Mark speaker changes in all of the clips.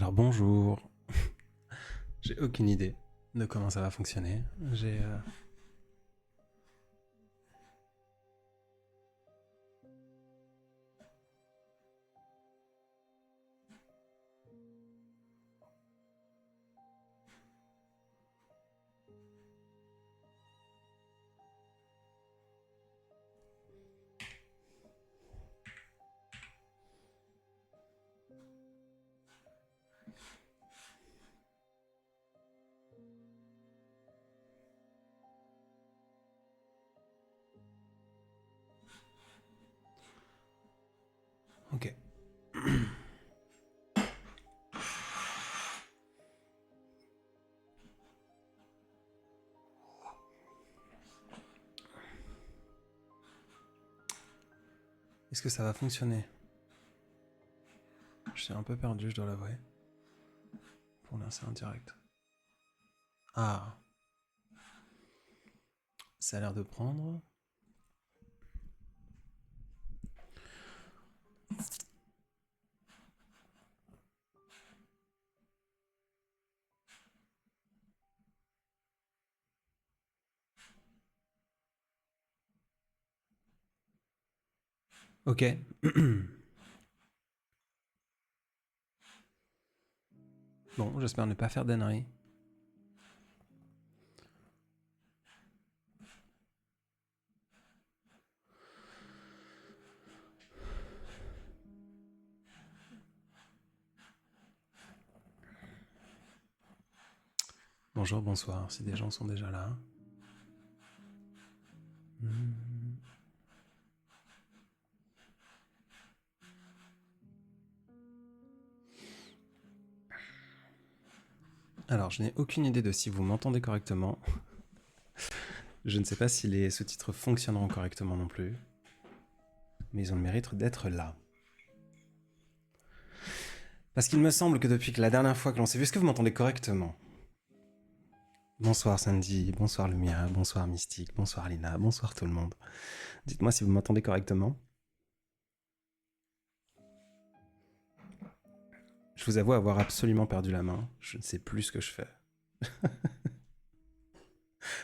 Speaker 1: Alors bonjour, j'ai aucune idée de comment ça va fonctionner. Ok. Est-ce que ça va fonctionner? Je suis un peu perdu, je dois l'avouer. Pour lancer un direct. Ah, ça a l'air de prendre. Ok. Bon, j'espère ne pas faire d'ânerie. Bonjour, bonsoir, si des gens sont déjà là. Alors, je n'ai aucune idée de si vous m'entendez correctement. Je ne sais pas si les sous-titres fonctionneront correctement non plus. Mais ils ont le mérite d'être là. Parce qu'il me semble que depuis que la dernière fois que l'on s'est vu, est-ce que vous m'entendez correctement? Bonsoir Sandy, bonsoir Lumia, bonsoir Mystique, bonsoir Lina, bonsoir tout le monde. Dites-moi si vous m'entendez correctement. Je vous avoue avoir absolument perdu la main. Je ne sais plus ce que je fais.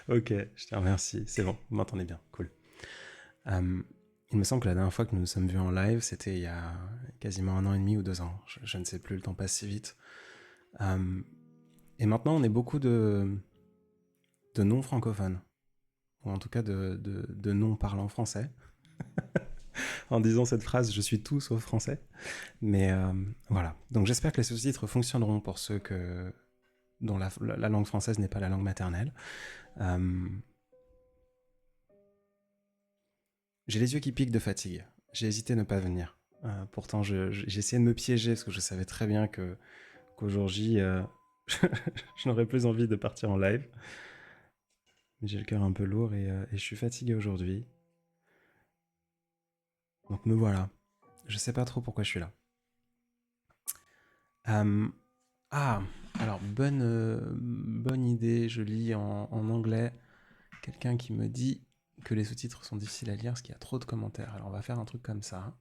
Speaker 1: Ok, je te remercie. C'est bon, vous m'entendez bien. Cool. Il me semble que la dernière fois que nous nous sommes vus en live, c'était il y a quasiment 1 an et demi ou 2 ans. Je ne sais plus, le temps passe si vite. Et maintenant, on est beaucoup de non-francophones. Ou en tout cas de non-parlants français. En disant cette phrase, je suis tout sauf français. Mais voilà. Donc j'espère que les sous-titres fonctionneront pour ceux dont la langue française n'est pas la langue maternelle. J'ai les yeux qui piquent de fatigue. J'ai hésité à ne pas venir. Pourtant, j'ai essayé de me piéger parce que je savais très bien qu'au jour J, je n'aurais plus envie de partir en live. Mais j'ai le cœur un peu lourd et je suis fatigué aujourd'hui. Donc me voilà. Je sais pas trop pourquoi je suis là. Alors bonne idée. Je lis en anglais quelqu'un qui me dit que les sous-titres sont difficiles à lire parce qu'il y a trop de commentaires. Alors on va faire un truc comme ça.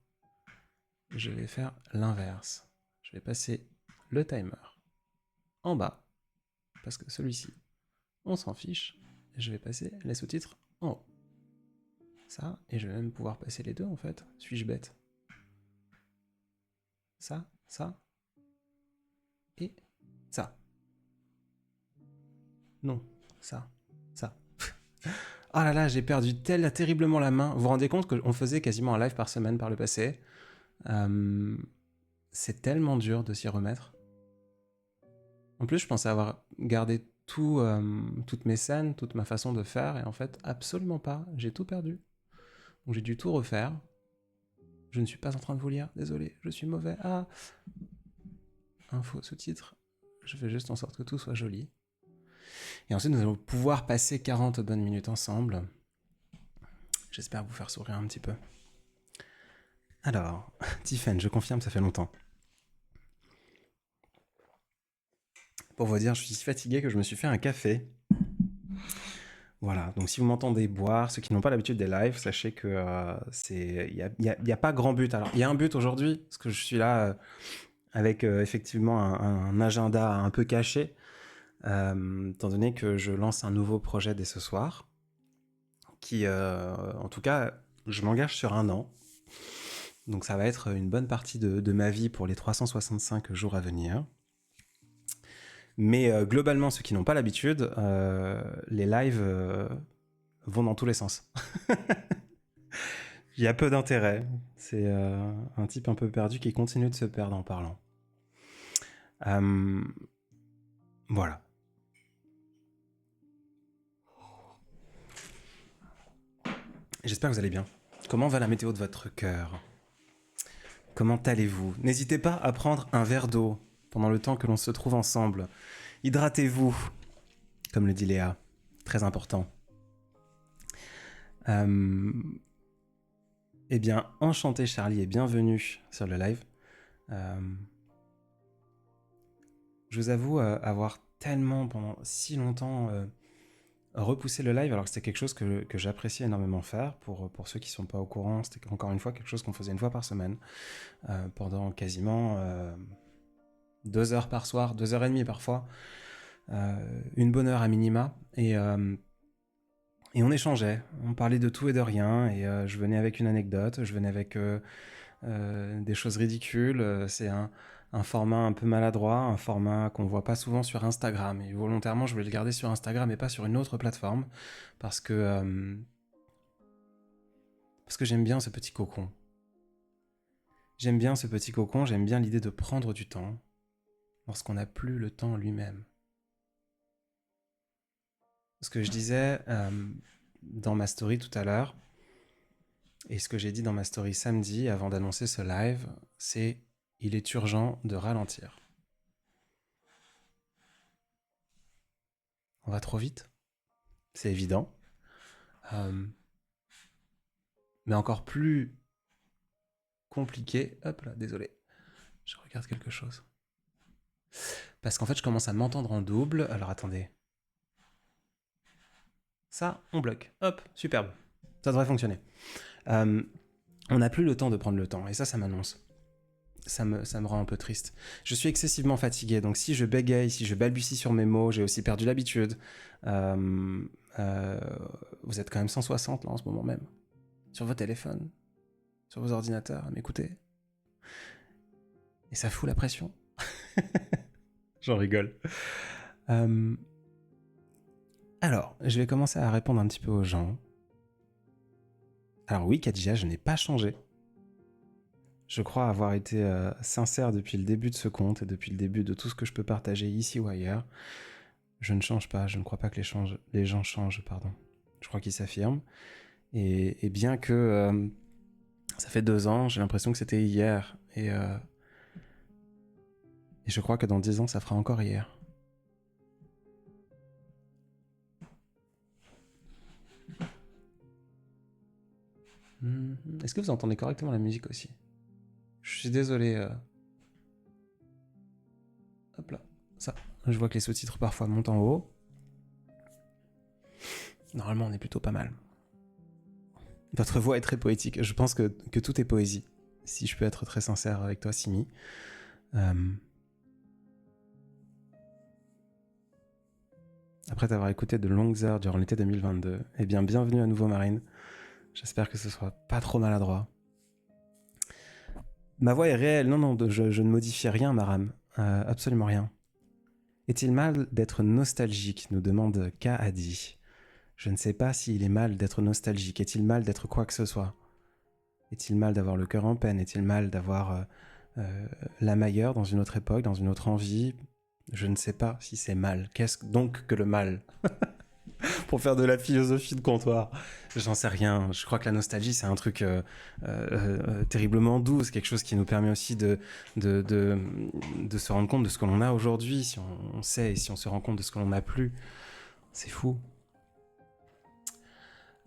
Speaker 1: Je vais faire l'inverse. Je vais passer le timer en bas, parce que celui-ci, on s'en fiche. Je vais passer les sous-titres en haut. Ça, et je vais même pouvoir passer les deux en fait. Suis-je bête? Ça, et ça. Non, ça. Oh là là, j'ai perdu terriblement la main. Vous vous rendez compte qu'on faisait quasiment un live par semaine par le passé. C'est tellement dur de s'y remettre. En plus, je pensais avoir gardé toutes mes scènes, toute ma façon de faire, et en fait, absolument pas. J'ai tout perdu. Donc j'ai dû tout refaire. Je ne suis pas en train de vous lire, désolé, je suis mauvais. Ah, info, sous-titre. Je fais juste en sorte que tout soit joli. Et ensuite, nous allons pouvoir passer 40 bonnes minutes ensemble. J'espère vous faire sourire un petit peu. Alors, Tiffen, je confirme, ça fait longtemps. Pour vous dire, je suis si fatigué que je me suis fait un café. Voilà, donc si vous m'entendez boire, ceux qui n'ont pas l'habitude des lives, sachez que il y a pas grand but. Alors, il y a un but aujourd'hui, parce que je suis là avec effectivement un agenda un peu caché, étant donné que je lance un nouveau projet dès ce soir, qui, en tout cas, je m'engage sur 1 an. Donc ça va être une bonne partie de ma vie pour les 365 jours à venir. Mais globalement, ceux qui n'ont pas l'habitude, les lives vont dans tous les sens. Il y a peu d'intérêt. C'est un type un peu perdu qui continue de se perdre en parlant. Voilà. J'espère que vous allez bien. Comment va la météo de votre cœur ? Comment allez-vous ? N'hésitez pas à prendre un verre d'eau pendant le temps que l'on se trouve ensemble. Hydratez-vous, comme le dit Léa. Très important. Eh bien, enchanté Charlie et bienvenue sur le live. Je vous avoue avoir tellement pendant si longtemps repoussé le live, alors que c'était quelque chose que j'appréciais énormément faire. Pour ceux qui ne sont pas au courant, c'était encore une fois quelque chose qu'on faisait 1 fois par semaine, pendant quasiment 2 heures par soir, 2h30 parfois, une bonne heure à minima, et on échangeait, on parlait de tout et de rien, et je venais avec une anecdote, je venais avec des choses ridicules. C'est un format un peu maladroit, un format qu'on voit pas souvent sur Instagram, et volontairement je voulais le garder sur Instagram et pas sur une autre plateforme, parce que j'aime bien ce petit cocon. J'aime bien ce petit cocon, j'aime bien l'idée de prendre du temps lorsqu'on n'a plus le temps lui-même. Ce que je disais dans ma story tout à l'heure, et ce que j'ai dit dans ma story samedi avant d'annoncer ce live, c'est il est urgent de ralentir. On va trop vite, c'est évident. Mais encore plus compliqué. Hop là, désolé. Je regarde quelque chose. Parce qu'en fait, je commence à m'entendre en double. Alors attendez. Ça, on bloque. Hop, superbe. Ça devrait fonctionner. On n'a plus le temps de prendre le temps. Et ça m'annonce. Ça me rend un peu triste. Je suis excessivement fatigué, donc si je bégaye, si je balbutie sur mes mots, j'ai aussi perdu l'habitude. Vous êtes quand même 160 là en ce moment même. Sur vos téléphones, sur vos ordinateurs, à m'écouter. Et ça fout la pression. J'en rigole. Alors, je vais commencer à répondre un petit peu aux gens. Alors oui, Khadija, je n'ai pas changé. Je crois avoir été sincère depuis le début de ce compte et depuis le début de tout ce que je peux partager ici ou ailleurs. Je ne change pas, je ne crois pas que les gens changent, pardon. Je crois qu'ils s'affirment. Et bien que ça fait 2 ans, j'ai l'impression que c'était hier. Et je crois que dans 10 ans, ça fera encore hier. Est-ce que vous entendez correctement la musique aussi ? Je suis désolé. Hop là, ça. Je vois que les sous-titres parfois montent en haut. Normalement, on est plutôt pas mal. Votre voix est très poétique. Je pense que tout est poésie. Si je peux être très sincère avec toi, Simi. Après t'avoir écouté de longues heures durant l'été 2022, eh bien, bienvenue à nouveau, Marine. J'espère que ce soit pas trop maladroit. Ma voix est réelle. Non, je ne modifie rien, Maram. Absolument rien. Est-il mal d'être nostalgique ? Nous demande K.A.D. Je ne sais pas s'il est mal d'être nostalgique. Est-il mal d'être quoi que ce soit ? Est-il mal d'avoir le cœur en peine ? Est-il mal d'avoir l'âme ailleurs, dans une autre époque, dans une autre envie ? Je ne sais pas si c'est mal. Qu'est-ce donc que le mal ? Pour faire de la philosophie de comptoir. J'en sais rien. Je crois que la nostalgie, c'est un truc terriblement doux. C'est quelque chose qui nous permet aussi de se rendre compte de ce que l'on a aujourd'hui. Si on sait et si on se rend compte de ce que l'on n'a plus. C'est fou.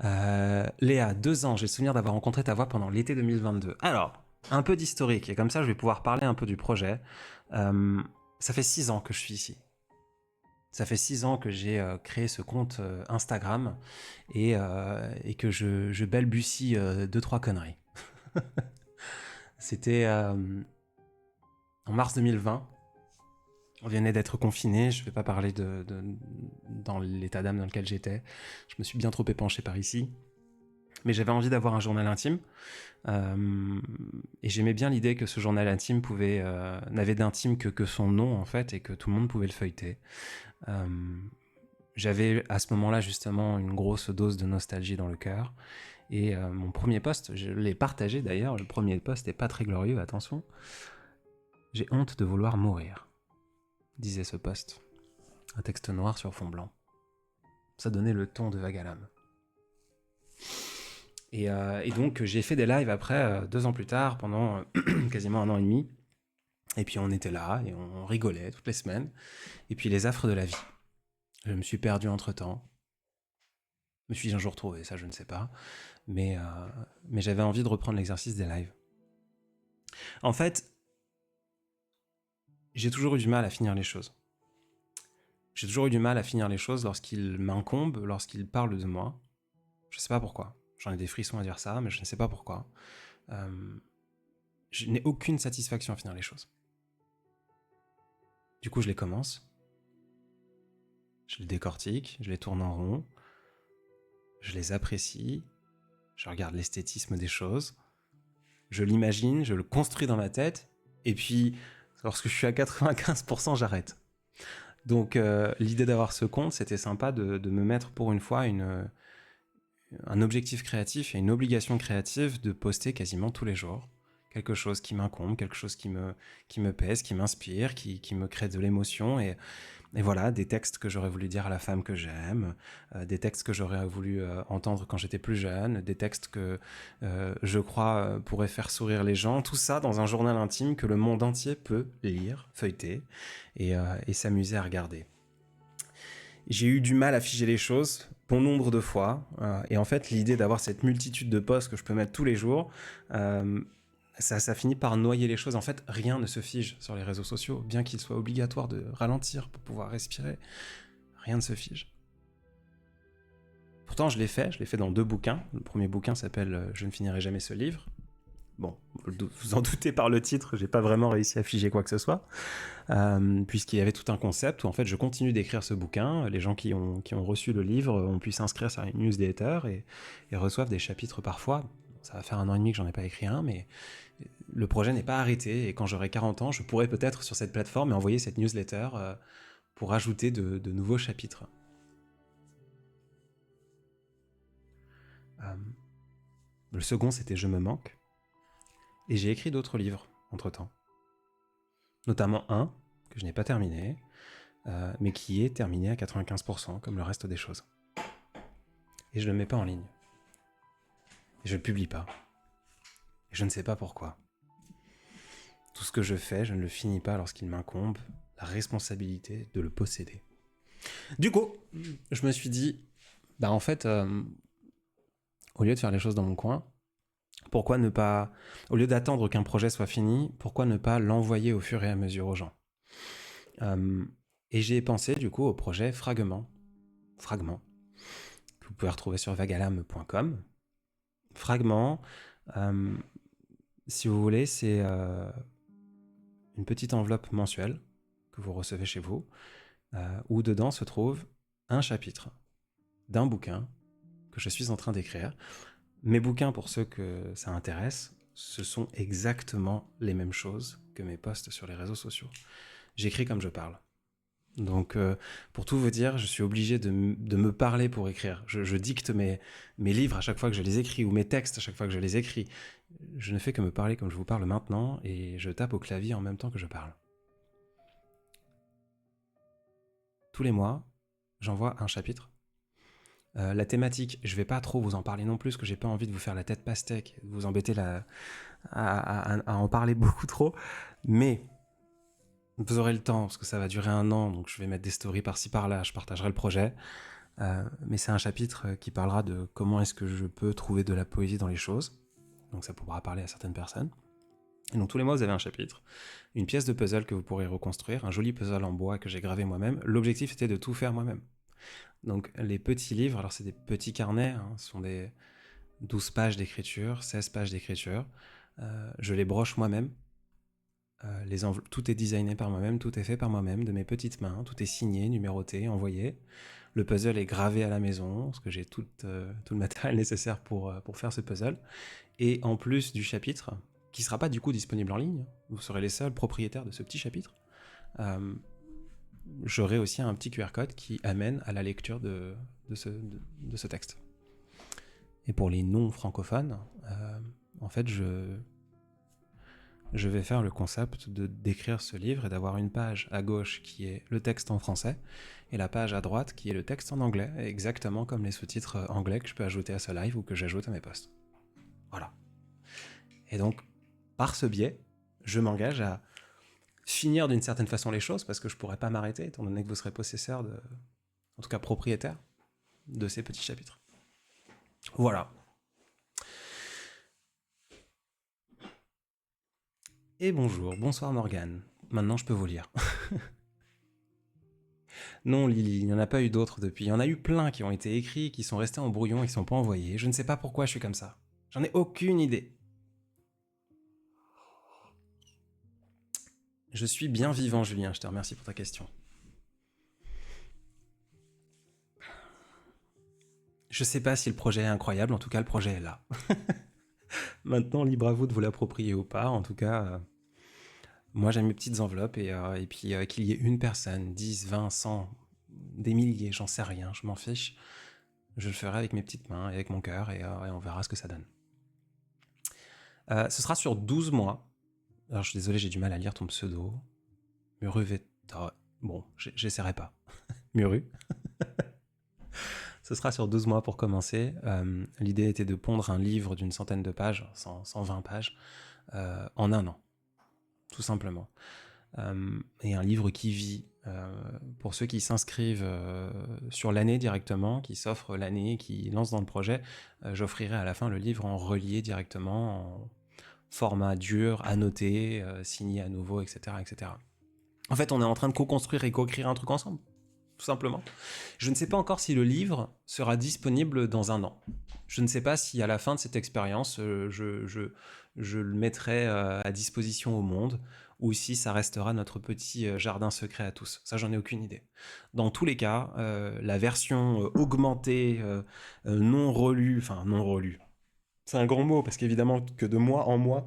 Speaker 1: Léa, 2 ans. J'ai le souvenir d'avoir rencontré ta voix pendant l'été 2022. Alors, un peu d'historique. Et comme ça, je vais pouvoir parler un peu du projet. Ça fait 6 ans que je suis ici. Ça fait 6 ans que j'ai créé ce compte Instagram et que je balbutie 2-3 conneries. C'était... en mars 2020, on venait d'être confiné. Je ne vais pas parler dans l'état d'âme dans lequel j'étais. Je me suis bien trop épanché par ici. Mais j'avais envie d'avoir un journal intime. Et j'aimais bien l'idée que ce journal intime n'avait d'intime que son nom, en fait, et que tout le monde pouvait le feuilleter. J'avais à ce moment-là, justement, une grosse dose de nostalgie dans le cœur. Et mon premier post, je l'ai partagé d'ailleurs, le premier post n'est pas très glorieux, attention. J'ai honte de vouloir mourir, disait ce post. Un texte noir sur fond blanc. Ça donnait le ton de Vague à l'âme. Et donc j'ai fait des lives après, 2 ans plus tard, pendant quasiment 1 an et demi. Et puis on était là, et on rigolait toutes les semaines. Et puis les affres de la vie. Je me suis perdu entre-temps. Me suis-je un jour trouvé, ça je ne sais pas. Mais j'avais envie de reprendre l'exercice des lives. En fait, j'ai toujours eu du mal à finir les choses. J'ai toujours eu du mal à finir les choses lorsqu'ils m'incombent, lorsqu'ils parlent de moi. Je ne sais pas pourquoi. J'en ai des frissons à dire ça, mais je ne sais pas pourquoi. Je n'ai aucune satisfaction à finir les choses. Du coup, je les commence. Je les décortique, je les tourne en rond. Je les apprécie. Je regarde l'esthétisme des choses. Je l'imagine, je le construis dans ma tête. Et puis, lorsque je suis à 95%, j'arrête. Donc, l'idée d'avoir ce compte, c'était sympa de me mettre pour une fois un objectif créatif et une obligation créative de poster quasiment tous les jours. Quelque chose qui m'incombe, quelque chose qui me pèse, qui m'inspire, qui me crée de l'émotion. Et voilà, des textes que j'aurais voulu dire à la femme que j'aime, des textes que j'aurais voulu entendre quand j'étais plus jeune, des textes que je crois pourraient faire sourire les gens. Tout ça dans un journal intime que le monde entier peut lire, feuilleter et s'amuser à regarder. J'ai eu du mal à figer les choses, bon nombre de fois, et en fait l'idée d'avoir cette multitude de posts que je peux mettre tous les jours, ça finit par noyer les choses. En fait, rien ne se fige sur les réseaux sociaux, bien qu'il soit obligatoire de ralentir pour pouvoir respirer, rien ne se fige. Pourtant je l'ai fait dans 2 bouquins. Le premier bouquin s'appelle « Je ne finirai jamais ce livre ». Bon, vous en doutez par le titre, j'ai pas vraiment réussi à figer quoi que ce soit, puisqu'il y avait tout un concept où en fait je continue d'écrire ce bouquin. Les gens qui ont reçu le livre ont pu s'inscrire sur une newsletter et reçoivent des chapitres parfois. Ça va faire 1 an et demi que j'en ai pas écrit un, mais le projet n'est pas arrêté, et quand j'aurai 40 ans, je pourrai peut-être sur cette plateforme envoyer cette newsletter pour ajouter de nouveaux chapitres. Le second, c'était « Je me manque ». Et j'ai écrit d'autres livres entre-temps. Notamment un que je n'ai pas terminé, mais qui est terminé à 95%, comme le reste des choses. Et je ne le mets pas en ligne. Et je ne le publie pas. Et je ne sais pas pourquoi. Tout ce que je fais, je ne le finis pas lorsqu'il m'incombe la responsabilité de le posséder. Du coup, je me suis dit, en fait, au lieu de faire les choses dans mon coin, pourquoi ne pas, au lieu d'attendre qu'un projet soit fini, pourquoi ne pas l'envoyer au fur et à mesure aux gens ? Et j'ai pensé du coup au projet Fragment, que vous pouvez retrouver sur vaguealame.com. Fragment, si vous voulez, c'est une petite enveloppe mensuelle que vous recevez chez vous, où dedans se trouve un chapitre d'un bouquin que je suis en train d'écrire. Mes bouquins, pour ceux que ça intéresse, ce sont exactement les mêmes choses que mes posts sur les réseaux sociaux. J'écris comme je parle. Donc, pour tout vous dire, je suis obligé de me parler pour écrire. Je dicte mes livres à chaque fois que je les écris, ou mes textes à chaque fois que je les écris. Je ne fais que me parler comme je vous parle maintenant, et je tape au clavier en même temps que je parle. Tous les mois, j'envoie un chapitre. La thématique, je vais pas trop vous en parler non plus, parce que j'ai pas envie de vous faire la tête pastèque, de vous embêter à en parler beaucoup trop, mais vous aurez le temps, parce que ça va durer 1 an, donc je vais mettre des stories par-ci par-là, je partagerai le projet, mais c'est un chapitre qui parlera de comment est-ce que je peux trouver de la poésie dans les choses, donc ça pourra parler à certaines personnes. Et donc tous les mois vous avez un chapitre, une pièce de puzzle que vous pourrez reconstruire, un joli puzzle en bois que j'ai gravé moi-même. L'objectif était de tout faire moi-même. Donc les petits livres, alors c'est des petits carnets, ce sont des 12 pages d'écriture, 16 pages d'écriture, je les broche moi-même, Tout est designé par moi-même, tout est fait par moi-même, de mes petites mains, tout est signé, numéroté, envoyé. Le puzzle est gravé à la maison, parce que j'ai tout le matériel nécessaire pour faire ce puzzle. Et en plus du chapitre, qui ne sera pas du coup disponible en ligne, vous serez les seuls propriétaires de ce petit chapitre, j'aurai aussi un petit QR code qui amène à la lecture de ce texte. Et pour les non-francophones, en fait, je vais faire le concept d'écrire ce livre et d'avoir une page à gauche qui est le texte en français et la page à droite qui est le texte en anglais, exactement comme les sous-titres anglais que je peux ajouter à ce live ou que j'ajoute à mes posts. Voilà. Et donc, par ce biais, je m'engage à finir d'une certaine façon les choses parce que je pourrais pas m'arrêter étant donné que vous serez possesseur en tout cas propriétaire de ces petits chapitres. Voilà. Et bonsoir Morgane. Maintenant je peux vous lire. Non Lily, il n'y en a pas eu d'autres depuis. Il y en a eu plein qui ont été écrits, qui sont restés en brouillon et qui ne sont pas envoyés. Je ne sais pas pourquoi je suis comme ça. J'en ai aucune idée. Je suis bien vivant Julien, je te remercie pour ta question. Je sais pas si le projet est incroyable, en tout cas le projet est là. Maintenant, libre à vous de vous l'approprier ou pas. En tout cas, moi j'aime mes petites enveloppes et puis qu'il y ait une personne, 10, 20, 100, des milliers, j'en sais rien, je m'en fiche. Je le ferai avec mes petites mains et avec mon cœur et on verra ce que ça donne. Ce sera sur 12 mois. Alors je suis désolé, j'ai du mal à lire ton pseudo. Muru Bon, j'essaierai pas. Muru. Ce sera sur 12 mois pour commencer. L'idée était de pondre un livre d'une centaine de pages, 120 pages, en un an, tout simplement. Et un livre qui vit. Pour ceux qui s'inscrivent sur l'année directement, qui s'offrent l'année, qui lancent dans le projet, j'offrirai à la fin le livre en relié directement, en format dur, annoté, signé à nouveau, etc., etc. En fait, on est en train de co-construire et co-écrire un truc ensemble, tout simplement. Je ne sais pas encore si le livre sera disponible dans un an. Je ne sais pas si à la fin de cette expérience, je le mettrai à disposition au monde, ou si ça restera notre petit jardin secret à tous. Ça, j'en ai aucune idée. Dans tous les cas, la version augmentée, non relue, c'est un grand mot, parce qu'évidemment que de mois en mois,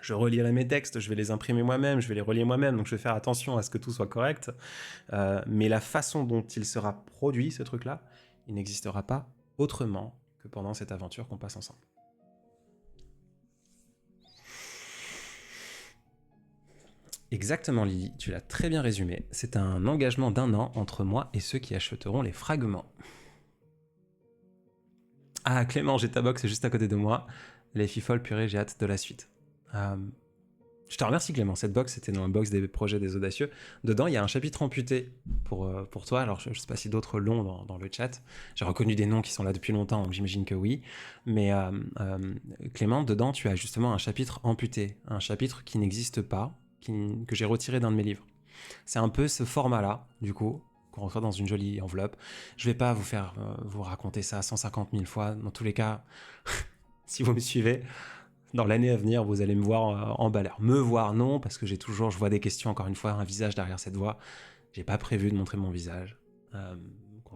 Speaker 1: je relirai mes textes, je vais les imprimer moi-même, je vais les relier moi-même, donc je vais faire attention à ce que tout soit correct. Mais la façon dont il sera produit, ce truc-là, il n'existera pas autrement que pendant cette aventure qu'on passe ensemble. Exactement Lily, tu l'as très bien résumé. C'est un engagement d'1 an entre moi et ceux qui achèteront les fragments. Ah Clément, j'ai ta box juste à côté de moi. Les fifoles purée, j'ai hâte de la suite. Je te remercie Clément, cette box c'était dans la box des projets des audacieux. Dedans il y a un chapitre amputé pour toi, alors je sais pas si d'autres l'ont dans le chat. J'ai reconnu des noms qui sont là depuis longtemps, donc j'imagine que oui. Mais Clément, dedans tu as justement un chapitre amputé, un chapitre qui n'existe pas, que j'ai retiré d'un de mes livres. C'est un peu ce format-là, du coup, qu'on reçoit dans une jolie enveloppe. Je vais pas vous raconter ça 150 000 fois, dans tous les cas, si vous me suivez, dans l'année à venir, vous allez me voir en balère. Me voir, non, parce que je vois des questions, encore une fois, un visage derrière cette voix. J'ai pas prévu de montrer mon visage. Qu'on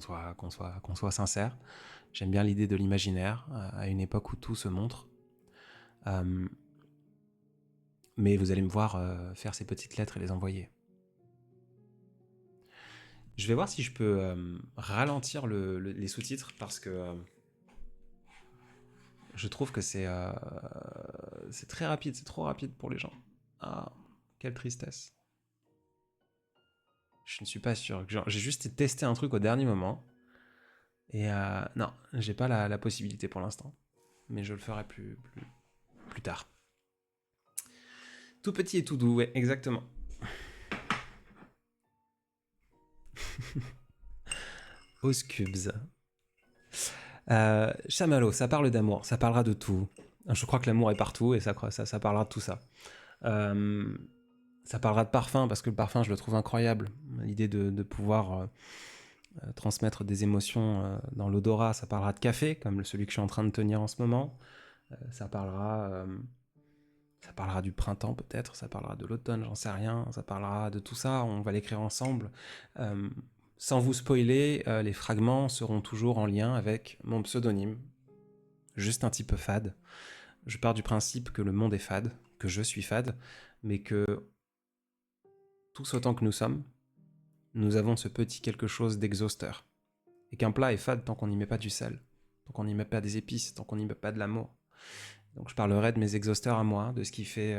Speaker 1: soit sincère. J'aime bien l'idée de l'imaginaire, à une époque où tout se montre. Mais vous allez me voir faire ces petites lettres et les envoyer. Je vais voir si je peux ralentir les sous-titres, parce que je trouve que c'est très rapide, c'est trop rapide pour les gens. Ah, quelle tristesse. Je ne suis pas sûr. J'ai juste testé un truc au dernier moment. Et non, j'ai pas la possibilité pour l'instant. Mais je le ferai plus tard. Tout petit et tout doux, ouais, exactement. Oscubes. Chamallow, ça parle d'amour, ça parlera de tout. Je crois que l'amour est partout et ça parlera de tout ça. Ça parlera de parfum, parce que le parfum, je le trouve incroyable. L'idée de pouvoir transmettre des émotions dans l'odorat. Ça parlera de café, comme celui que je suis en train de tenir en ce moment. Ça parlera Ça parlera du printemps peut-être, ça parlera de l'automne, j'en sais rien, ça parlera de tout ça, on va l'écrire ensemble. Sans vous spoiler, les fragments seront toujours en lien avec mon pseudonyme, juste un petit peu fade. Je pars du principe que le monde est fade, que je suis fade, mais que tous autant que nous sommes, nous avons ce petit quelque chose d'exhausteur. Et qu'un plat est fade tant qu'on n'y met pas du sel, tant qu'on n'y met pas des épices, tant qu'on n'y met pas de l'amour. Donc je parlerai de mes exhausteurs à moi, de ce qui fait,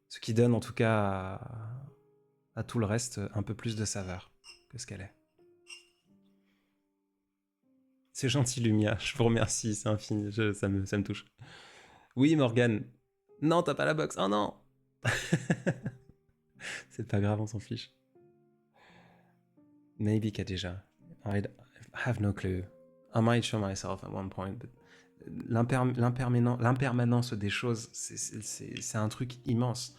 Speaker 1: ce qui donne en tout cas à tout le reste un peu plus de saveur que ce qu'elle est. C'est gentil Lumia, je vous remercie, c'est infini, ça me touche. Oui Morgane. Non, t'as pas la box, oh non. C'est pas grave, on s'en fiche. Maybe Khadija. I have no clue. I might show myself at one point, but l'impermanence des choses, c'est un truc immense.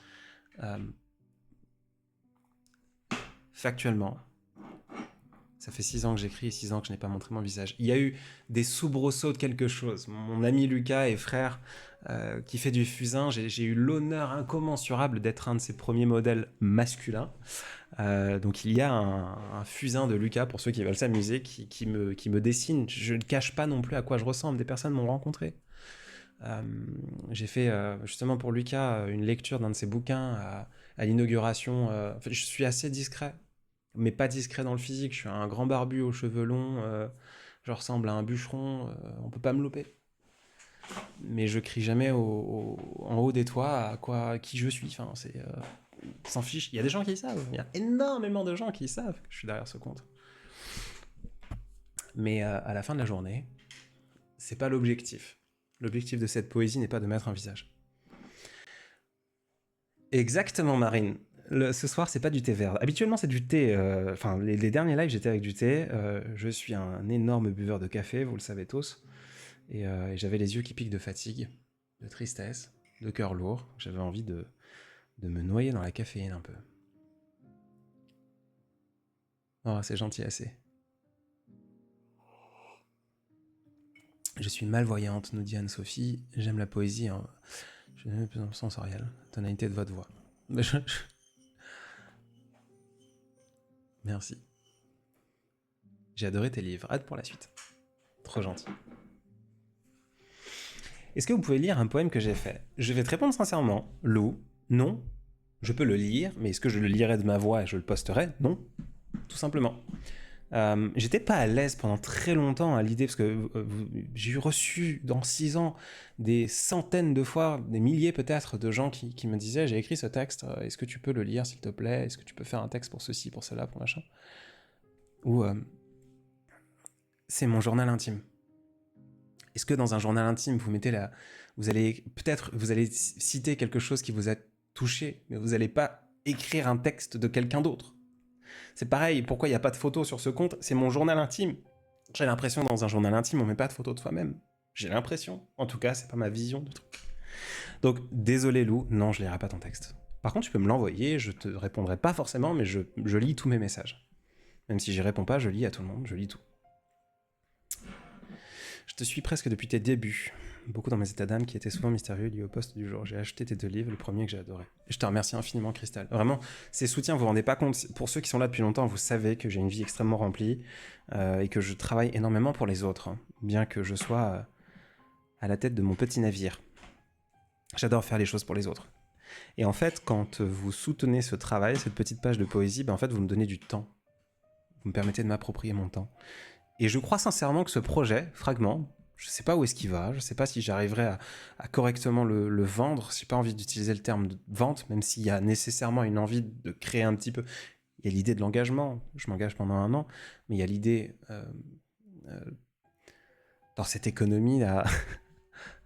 Speaker 1: Factuellement, ça fait 6 ans que j'écris et 6 ans que je n'ai pas montré mon visage. Il y a eu des soubresauts de quelque chose. Mon ami Lucas et frère qui fait du fusain, j'ai eu l'honneur incommensurable d'être un de ses premiers modèles masculins. Donc il y a un fusain de Lucas, pour ceux qui veulent s'amuser, qui me dessine. Je ne cache pas non plus à quoi je ressemble. Des personnes m'ont rencontré. J'ai fait justement pour Lucas une lecture d'un de ses bouquins à l'inauguration. Je suis assez discret, mais pas discret dans le physique. Je suis un grand barbu aux cheveux longs. Je ressemble à un bûcheron. On peut pas me louper. Mais je crie jamais en haut des toits à qui je suis. Enfin, c'est s'en fiche. Il y a des gens qui savent. Il y a énormément de gens qui savent que je suis derrière ce compte. Mais à la fin de la journée, c'est pas l'objectif. L'objectif de cette poésie n'est pas de mettre un visage. Exactement, Marine. Ce soir, c'est pas du thé vert. Habituellement, c'est du thé. Enfin, les derniers lives, j'étais avec du thé. Je suis un énorme buveur de café, vous le savez tous. Et j'avais les yeux qui piquent de fatigue, de tristesse, de cœur lourd. J'avais envie de me noyer dans la caféine un peu. Oh, c'est gentil assez. Je suis malvoyante, nous dit Anne-Sophie. J'aime la poésie. Je suis de plus en plus sensorielle. Tonalité de votre voix. Merci. J'ai adoré tes livres. Hâte pour la suite. Trop gentil. Est-ce que vous pouvez lire un poème que j'ai fait? Je vais te répondre sincèrement. Lou, non. Je peux le lire, mais est-ce que je le lirai de ma voix et je le posterai? Non. Tout simplement. J'étais pas à l'aise pendant très longtemps à l'idée, parce que j'ai reçu dans 6 ans des centaines de fois, des milliers peut-être, de gens qui me disaient: j'ai écrit ce texte, est-ce que tu peux le lire s'il te plaît? Est-ce que tu peux faire un texte pour ceci, pour cela, pour machin? Ou c'est mon journal intime. Est-ce que dans un journal intime, vous allez citer quelque chose qui vous a touché, mais vous n'allez pas écrire un texte de quelqu'un d'autre? C'est pareil, pourquoi il n'y a pas de photo sur ce compte? C'est mon journal intime. J'ai l'impression dans un journal intime, on met pas de photo de soi-même. J'ai l'impression. En tout cas, c'est pas ma vision du truc. Donc, désolé Lou, non, je lirai pas ton texte. Par contre, tu peux me l'envoyer, je te répondrai pas forcément, mais je lis tous mes messages. Même si j'y réponds pas, je lis à tout le monde, je lis tout. Je te suis presque depuis tes débuts. Beaucoup dans mes états d'âme qui étaient souvent mystérieux liés au poste du jour. J'ai acheté tes 2 livres, le premier que j'ai adoré. Et je te remercie infiniment, Cristal. Vraiment, ces soutiens, vous vous rendez pas compte. Pour ceux qui sont là depuis longtemps, vous savez que j'ai une vie extrêmement remplie et que je travaille énormément pour les autres, hein, bien que je sois à la tête de mon petit navire. J'adore faire les choses pour les autres. Et en fait, quand vous soutenez ce travail, cette petite page de poésie, en fait, vous me donnez du temps. Vous me permettez de m'approprier mon temps. Et je crois sincèrement que ce projet, Fragment, je ne sais pas où est-ce qu'il va, je ne sais pas si j'arriverai à correctement le vendre, je n'ai pas envie d'utiliser le terme de vente, même s'il y a nécessairement une envie de créer un petit peu. Il y a l'idée de l'engagement, je m'engage pendant 1 an, mais il y a l'idée, dans cette économie,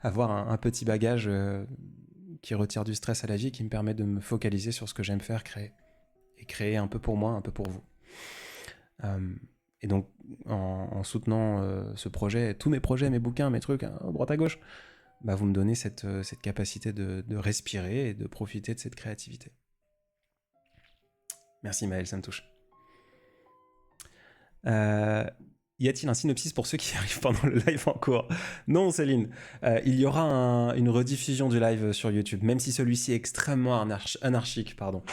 Speaker 1: d'avoir un petit bagage qui retire du stress à la vie, qui me permet de me focaliser sur ce que j'aime faire, créer. Et créer un peu pour moi, un peu pour vous. Et donc, en soutenant ce projet, tous mes projets, mes bouquins, mes trucs, à droite à gauche, vous me donnez cette capacité de respirer et de profiter de cette créativité. Merci Maëlle, ça me touche. Y a-t-il un synopsis pour ceux qui arrivent pendant le live en cours? Non, Céline. Il y aura une rediffusion du live sur YouTube, même si celui-ci est extrêmement anarchique, pardon.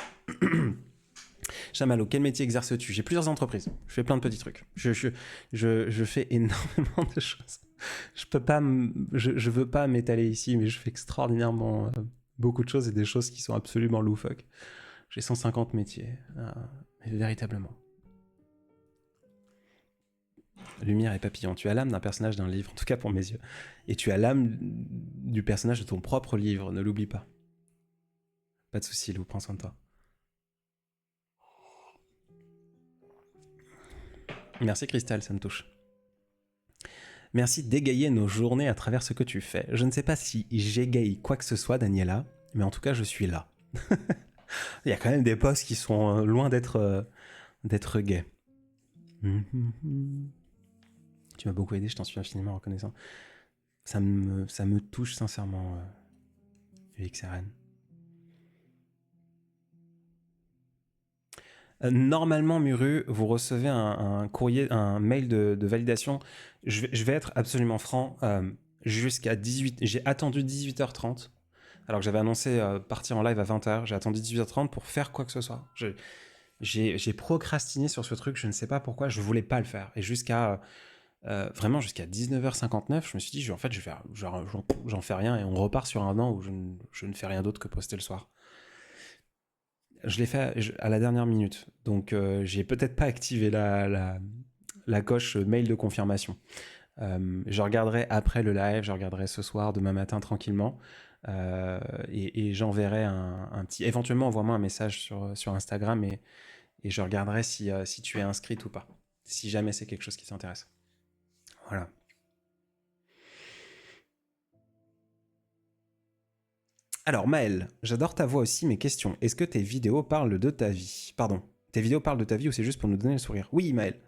Speaker 1: Chamallow, quel métier exerces-tu? J'ai plusieurs entreprises. Je fais plein de petits trucs. Je fais énormément de choses. Je veux pas m'étaler ici, mais je fais extraordinairement beaucoup de choses et des choses qui sont absolument loufoques. J'ai 150 métiers, véritablement. Lumière et papillon. Tu as l'âme d'un personnage d'un livre, en tout cas pour mes yeux. Et tu as l'âme du personnage de ton propre livre, ne l'oublie pas. Pas de soucis, Lou, prends soin de toi. Merci Cristal, ça me touche. Merci d'égayer nos journées à travers ce que tu fais. Je ne sais pas si j'égaye quoi que ce soit, Daniela, mais en tout cas, je suis là. Il y a quand même des posts qui sont loin d'être gays. Tu m'as beaucoup aidé, je t'en suis infiniment reconnaissant. Ça me touche sincèrement, Félix Aren. Normalement, Muru, vous recevez un courrier, un mail de validation. Je vais être absolument franc. Jusqu'à 18... J'ai attendu 18h30, alors que j'avais annoncé partir en live à 20h. J'ai attendu 18h30 pour faire quoi que ce soit. J'ai procrastiné sur ce truc, je ne sais pas pourquoi, je voulais pas le faire. Et vraiment jusqu'à 19h59, je me suis dit, en fait, j'en fais rien et on repart sur un an où je ne fais rien d'autre que poster le soir. Je l'ai fait à la dernière minute, donc j'ai peut-être pas activé la coche mail de confirmation. Je regarderai après le live, je regarderai ce soir, demain matin tranquillement, et j'enverrai un petit... Éventuellement, envoie-moi un message sur Instagram et je regarderai si tu es inscrite ou pas, si jamais c'est quelque chose qui t'intéresse. Voilà. Alors Maël, j'adore ta voix aussi, mais question, est-ce que tes vidéos parlent de ta vie? Pardon, tes vidéos parlent de ta vie ou c'est juste pour nous donner le sourire? Oui Maël,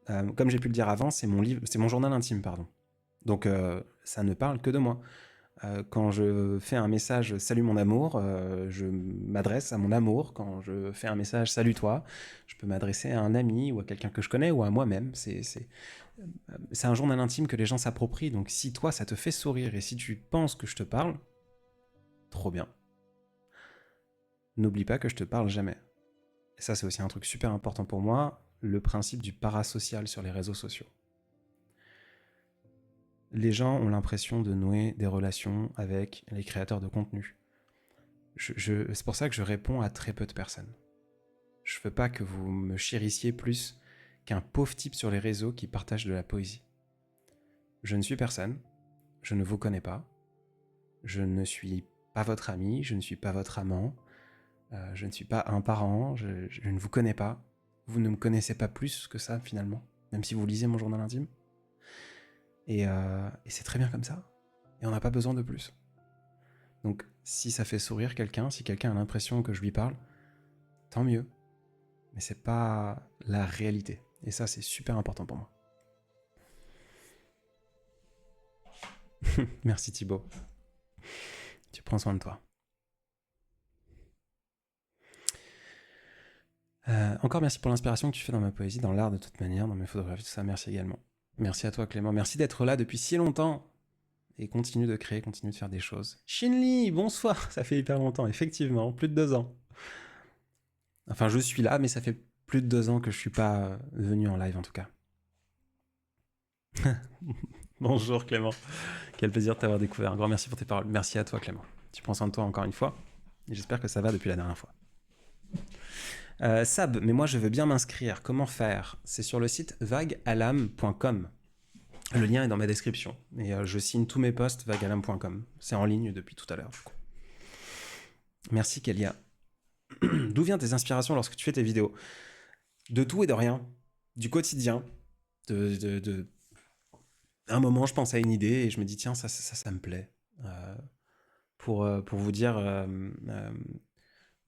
Speaker 1: comme j'ai pu le dire avant, c'est mon journal intime, pardon. Donc ça ne parle que de moi. Quand je fais un message salut mon amour, je m'adresse à mon amour. Quand je fais un message salut toi, je peux m'adresser à un ami ou à quelqu'un que je connais ou à moi-même. C'est un journal intime que les gens s'approprient. Donc si toi ça te fait sourire et si tu penses que je te parle, trop bien. N'oublie pas que je te parle jamais. Et ça c'est aussi un truc super important pour moi, le principe du parasocial sur les réseaux sociaux. Les gens ont l'impression de nouer des relations avec les créateurs de contenu. C'est pour ça que je réponds à très peu de personnes. Je veux pas que vous me chérissiez plus qu'un pauvre type sur les réseaux qui partage de la poésie. Je ne suis personne, je ne vous connais pas, je ne suis pas votre ami, je ne suis pas votre amant, je ne suis pas un parent, je ne vous connais pas, vous ne me connaissez pas plus que ça finalement, même si vous lisez mon journal intime. Et c'est très bien comme ça, et on n'a pas besoin de plus. Donc si ça fait sourire quelqu'un, si quelqu'un a l'impression que je lui parle, tant mieux. Mais c'est pas la réalité. Et ça, c'est super important pour moi. Merci Thibaut. Tu prends soin de toi. Encore merci pour l'inspiration que tu fais dans ma poésie, dans l'art de toute manière, dans mes photographies, tout ça. Merci également. Merci à toi Clément. Merci d'être là depuis si longtemps. Et continue de créer, continue de faire des choses. Shinli, bonsoir. Ça fait hyper longtemps, effectivement. Plus de 2 ans. Enfin, je suis là, mais ça fait plus de 2 ans que je suis pas venu en live en tout cas. Bonjour Clément. Quel plaisir de t'avoir découvert. Un grand merci pour tes paroles. Merci à toi Clément. Tu prends soin de toi encore une fois. Et j'espère que ça va depuis la dernière fois. Sab, mais moi je veux bien m'inscrire. Comment faire? C'est sur le site vaguealam.com. Le lien est dans ma description. Et je signe tous mes posts vaguealam.com. C'est en ligne depuis tout à l'heure. Merci Kélia. D'où viennent tes inspirations lorsque tu fais tes vidéos? De tout et de rien. Du quotidien. À un moment, je pense à une idée et je me dis, tiens, ça me plaît. Pour vous dire,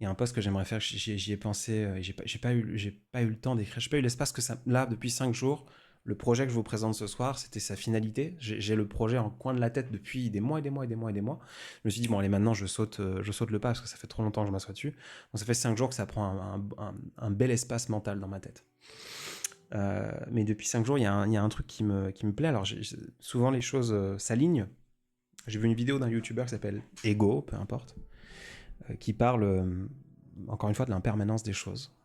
Speaker 1: il y a un post que j'aimerais faire, j'y ai pensé, j'ai pas eu le temps d'écrire, j'ai pas eu l'espace que ça... Là, depuis 5 jours, le projet que je vous présente ce soir, c'était sa finalité. J'ai le projet en coin de la tête depuis des mois et des mois et des mois et des mois. Je me suis dit, bon, allez, maintenant, je saute le pas parce que ça fait trop longtemps que je m'assois dessus. Donc, ça fait 5 jours que ça prend un bel espace mental dans ma tête. Mais depuis 5 jours, il y a un truc qui me plaît. Alors, souvent, les choses s'alignent. J'ai vu une vidéo d'un YouTuber qui s'appelle Ego, peu importe, qui parle, encore une fois, de l'impermanence des choses.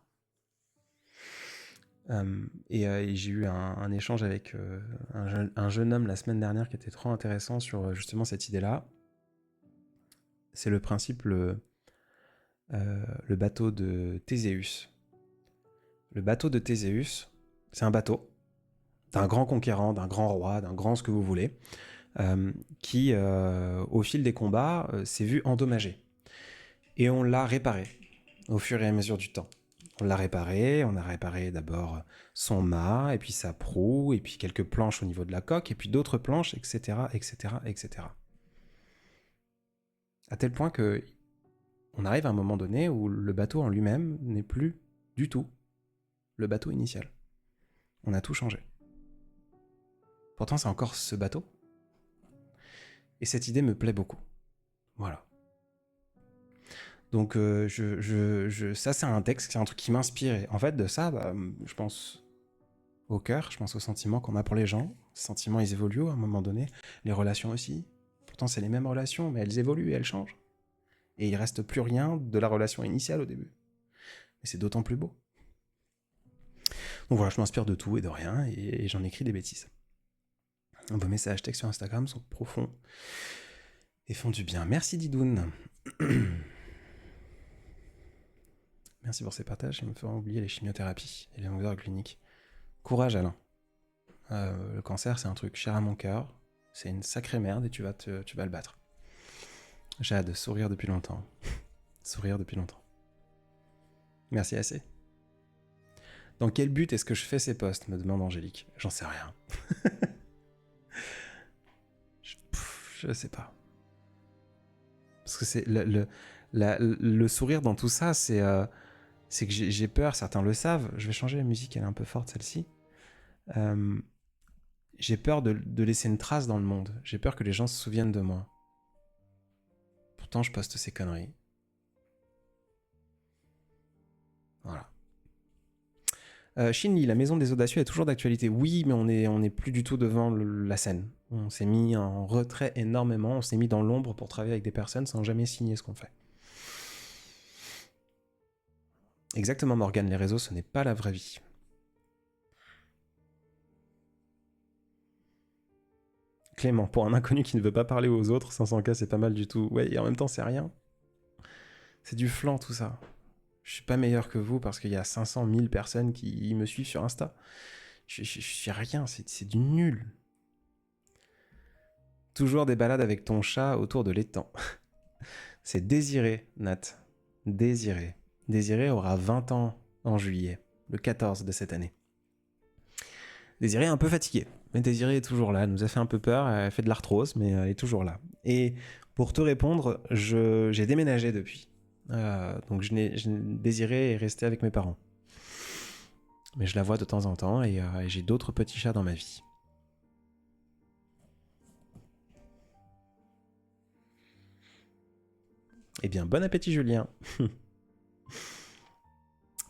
Speaker 1: Et j'ai eu un échange avec un jeune homme la semaine dernière qui était trop intéressant sur justement cette idée-là. C'est le principe, le bateau de Théséus. Le bateau de Théséus, c'est un bateau d'un grand conquérant, d'un grand roi, d'un grand ce que vous voulez, qui, au fil des combats, s'est vu endommagé. Et on l'a réparé au fur et à mesure du temps. On a réparé d'abord son mât, et puis sa proue, et puis quelques planches au niveau de la coque, et puis d'autres planches, etc., etc., etc. À tel point que on arrive à un moment donné où le bateau en lui-même n'est plus du tout le bateau initial. On a tout changé. Pourtant, c'est encore ce bateau. Et cette idée me plaît beaucoup. Voilà. Donc, ça, c'est un texte, c'est un truc qui m'inspire. Et en fait, de ça, je pense au cœur, je pense aux sentiments qu'on a pour les gens. Ces sentiments, ils évoluent à un moment donné. Les relations aussi. Pourtant, c'est les mêmes relations, mais elles évoluent et elles changent. Et il reste plus rien de la relation initiale au début. Et c'est d'autant plus beau. Donc voilà, je m'inspire de tout et de rien, et j'en écris des bêtises. Vos messages textes sur Instagram sont profonds et font du bien. Merci Didoun. Merci pour ces partages, ils me feront oublier les chimiothérapies et les longueurs cliniques. Courage Alain. Le cancer, c'est un truc cher à mon cœur. C'est une sacrée merde et tu vas le battre. Jade, sourire depuis longtemps. Sourire depuis longtemps. Merci assez. Dans quel but est-ce que je fais ces posts, me demande Angélique. J'en sais rien. Je sais pas. Parce que c'est le sourire dans tout ça, c'est que j'ai peur, certains le savent. Je vais changer la musique, elle est un peu forte celle-ci. J'ai peur de laisser une trace dans le monde. J'ai peur que les gens se souviennent de moi. Pourtant, je poste ces conneries. Voilà. Shinli, la maison des audacieux est toujours d'actualité. Oui, mais on est plus du tout devant la scène. On s'est mis en retrait énormément. On s'est mis dans l'ombre pour travailler avec des personnes sans jamais signer ce qu'on fait. Exactement, Morgane. Les réseaux, ce n'est pas la vraie vie. Clément, pour un inconnu qui ne veut pas parler aux autres, 500K c'est pas mal du tout. Ouais, et en même temps c'est rien. C'est du flan tout ça. Je suis pas meilleur que vous parce qu'il y a 500 000 personnes qui me suivent sur Insta. Je suis rien, c'est du nul. Toujours des balades avec ton chat autour de l'étang. C'est Désiré, Nat. Désiré. Désiré aura 20 ans en juillet, le 14 de cette année. Désiré est un peu fatiguée. Mais Désiré est toujours là, elle nous a fait un peu peur, elle fait de l'arthrose, mais elle est toujours là. Et pour te répondre, j'ai déménagé depuis. Donc Désiré est resté avec mes parents. Mais je la vois de temps en temps et j'ai d'autres petits chats dans ma vie. Eh bien, bon appétit Julien.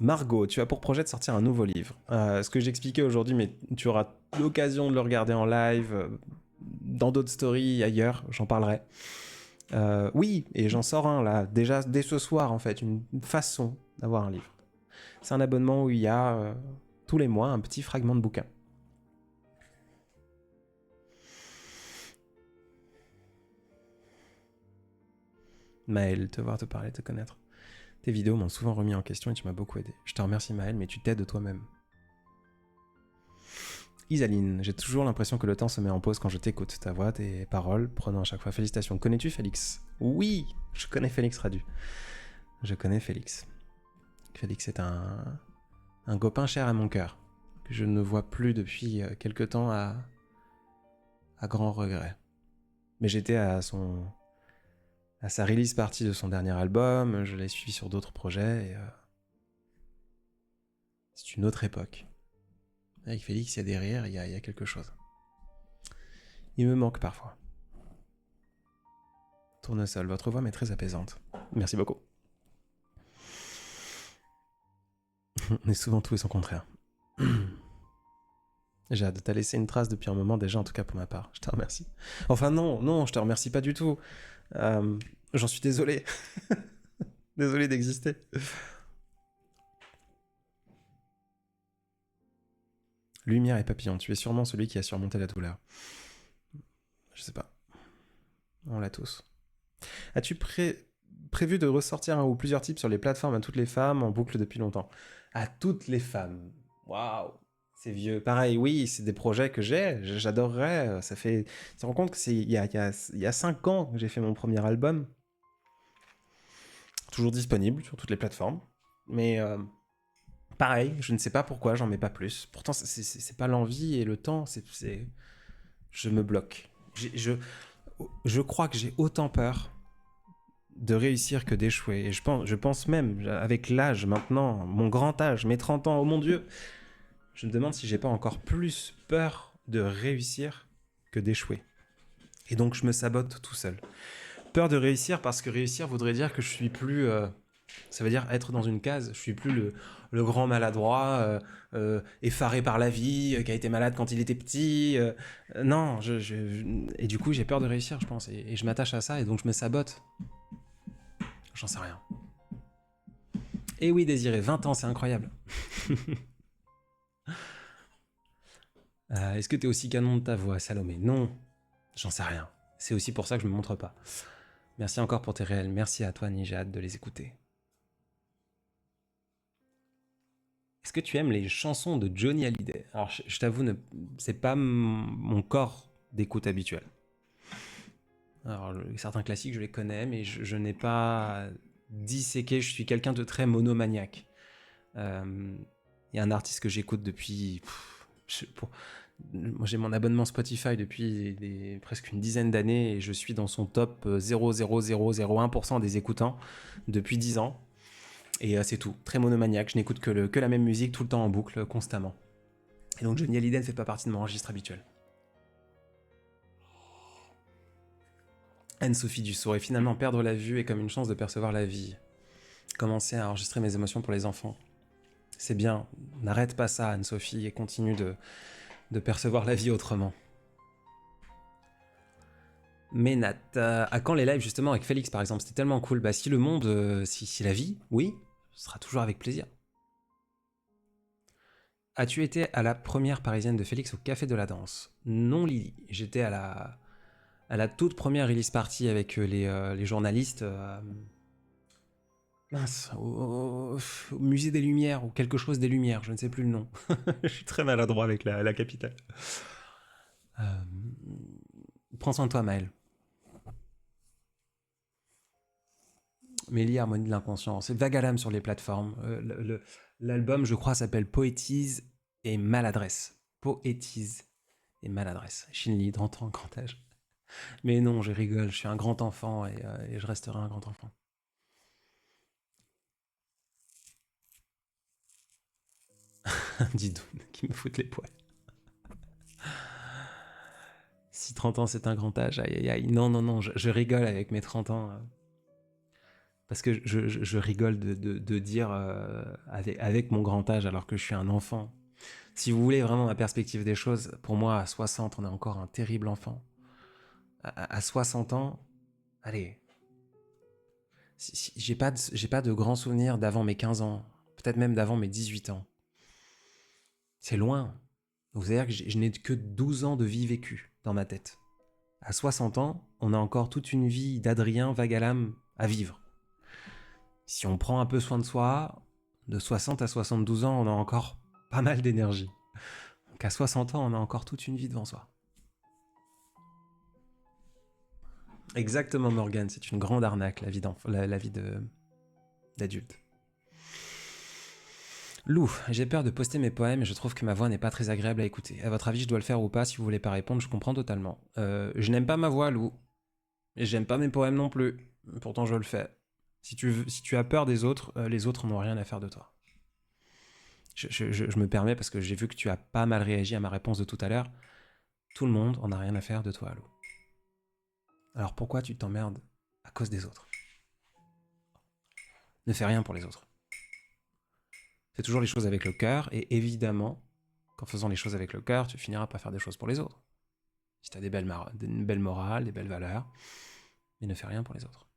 Speaker 1: Margot, tu as pour projet de sortir un nouveau livre. Ce que j'expliquais aujourd'hui, mais tu auras l'occasion de le regarder en live, dans d'autres stories, ailleurs, j'en parlerai. Oui, et j'en sors un là, déjà dès ce soir en fait, une façon d'avoir un livre. C'est un abonnement où il y a tous les mois un petit fragment de bouquin. Maël, te voir, te parler, te connaître. Tes vidéos m'ont souvent remis en question et tu m'as beaucoup aidé. Je te remercie Maël, mais tu t'aides de toi-même. Isaline, j'ai toujours l'impression que le temps se met en pause quand je t'écoute. Ta voix, tes paroles, prenant à chaque fois. Félicitations. Connais-tu Félix? Oui, je connais Félix Radu. Je connais Félix. Félix est un copain cher à mon cœur, que je ne vois plus depuis quelque temps à grand regret. Mais j'étais à sa release party de son dernier album, je l'ai suivi sur d'autres projets, et c'est une autre époque. Avec Félix, il y a des rires, il y a quelque chose. Il me manque parfois. Tournesol, votre voix m'est très apaisante. Merci beaucoup. On est souvent tout et son contraire. J'ai hâte de t'as laissé une trace depuis un moment déjà, en tout cas pour ma part. Je te remercie. Enfin non, non, je te remercie pas du tout. J'en suis désolé. Désolé d'exister. Lumière et papillon, tu es sûrement celui qui a surmonté la douleur. Je sais pas. On l'a tous. As-tu prévu de ressortir un ou plusieurs tips sur les plateformes à toutes les femmes en boucle depuis longtemps? À toutes les femmes. Waouh. C'est vieux. Pareil, oui, c'est des projets que j'adorerais. Ça fait. Tu te rends compte que c'est il y a 5 ans que j'ai fait mon premier album. Toujours disponible sur toutes les plateformes. Mais pareil, je ne sais pas pourquoi, j'en mets pas plus. Pourtant, c'est pas l'envie et le temps, je me bloque. Je crois que j'ai autant peur de réussir que d'échouer. Et je pense même, avec l'âge maintenant, mon grand âge, mes 30 ans, oh mon Dieu, je me demande si j'ai pas encore plus peur de réussir que d'échouer. Et donc je me sabote tout seul. Peur de réussir parce que réussir voudrait dire que je suis plus... ça veut dire être dans une case. Je suis plus le grand maladroit, effaré par la vie, qui a été malade quand il était petit. Non, et du coup j'ai peur de réussir, je pense. Et je m'attache à ça et donc je me sabote. J'en sais rien. Et oui, Désiré, 20 ans, c'est incroyable. Est-ce que t'es aussi canon de ta voix, Salomé? Non, j'en sais rien. C'est aussi pour ça que je me montre pas. Merci encore pour tes réels. Merci à toi, Ni, j'ai hâte de les écouter. Est-ce que tu aimes les chansons de Johnny Hallyday? Alors, je t'avoue, c'est pas mon corps d'écoute habituel. Alors, certains classiques, je les connais, mais je n'ai pas disséqué. Je suis quelqu'un de très monomaniaque. Il y a un artiste que j'écoute depuis... moi, j'ai mon abonnement Spotify depuis presque une dizaine d'années et je suis dans son top 0,0001% des écoutants depuis 10 ans. Et c'est tout, très monomaniaque. Je n'écoute que la même musique tout le temps en boucle, constamment. Et donc Johnny Hallyday ne fait pas partie de mon registre habituel. Anne-Sophie Dussault, et finalement perdre la vue est comme une chance de percevoir la vie. Commencer à enregistrer mes émotions pour les enfants. C'est bien, n'arrête pas ça Anne-Sophie et continue de percevoir la vie autrement. Mais Nat, à quand les lives justement avec Félix par exemple? C'était tellement cool. Bah si le monde, si la vie, oui, ce sera toujours avec plaisir. As-tu été à la première parisienne de Félix au Café de la Danse? Non Lily, j'étais à la toute première release party avec les journalistes. Mince, au Musée des Lumières ou quelque chose des Lumières, je ne sais plus le nom. Je suis très maladroit avec la capitale. Prends soin de toi Maël. Mélie, Harmonie de l'inconscient. C'est vague à l'âme sur les plateformes. L'album, je crois, s'appelle Poétise et Maladresse. Poétise et Maladresse. Shinli, 30 ans, grand âge. Mais non, je rigole, je suis un grand enfant et je resterai un grand enfant. Didoun, qui me fout les poils. Si 30 ans c'est un grand âge, aïe aïe aïe. Non, non, non, je rigole avec mes 30 ans. Parce que je rigole de dire avec mon grand âge alors que je suis un enfant. Si vous voulez vraiment ma perspective des choses, pour moi, à 60, on est encore un terrible enfant. À 60 ans, allez, j'ai pas de grands souvenirs d'avant mes 15 ans, peut-être même d'avant mes 18 ans. C'est loin. Donc, c'est-à-dire que je n'ai que 12 ans de vie vécue dans ma tête. À 60 ans, on a encore toute une vie d'Adrien Vagalam à vivre. Si on prend un peu soin de soi, de 60 à 72 ans, on a encore pas mal d'énergie. Donc à 60 ans, on a encore toute une vie devant soi. Exactement, Morgane, c'est une grande arnaque, la vie d'adulte. Lou, j'ai peur de poster mes poèmes et je trouve que ma voix n'est pas très agréable à écouter. À votre avis, je dois le faire ou pas? Si vous voulez pas répondre, je comprends totalement. Je n'aime pas ma voix, Lou. Et j'aime pas mes poèmes non plus. Pourtant, je le fais. Si tu as peur des autres, les autres n'ont rien à faire de toi. Je me permets parce que j'ai vu que tu as pas mal réagi à ma réponse de tout à l'heure. Tout le monde en a rien à faire de toi, Lou. Alors pourquoi tu t'emmerdes à cause des autres? Ne fais rien pour les autres. Fais toujours les choses avec le cœur et évidemment, qu'en faisant les choses avec le cœur, tu finiras par faire des choses pour les autres. Si tu as une belle morale, des belles valeurs, mais ne fais rien pour les autres.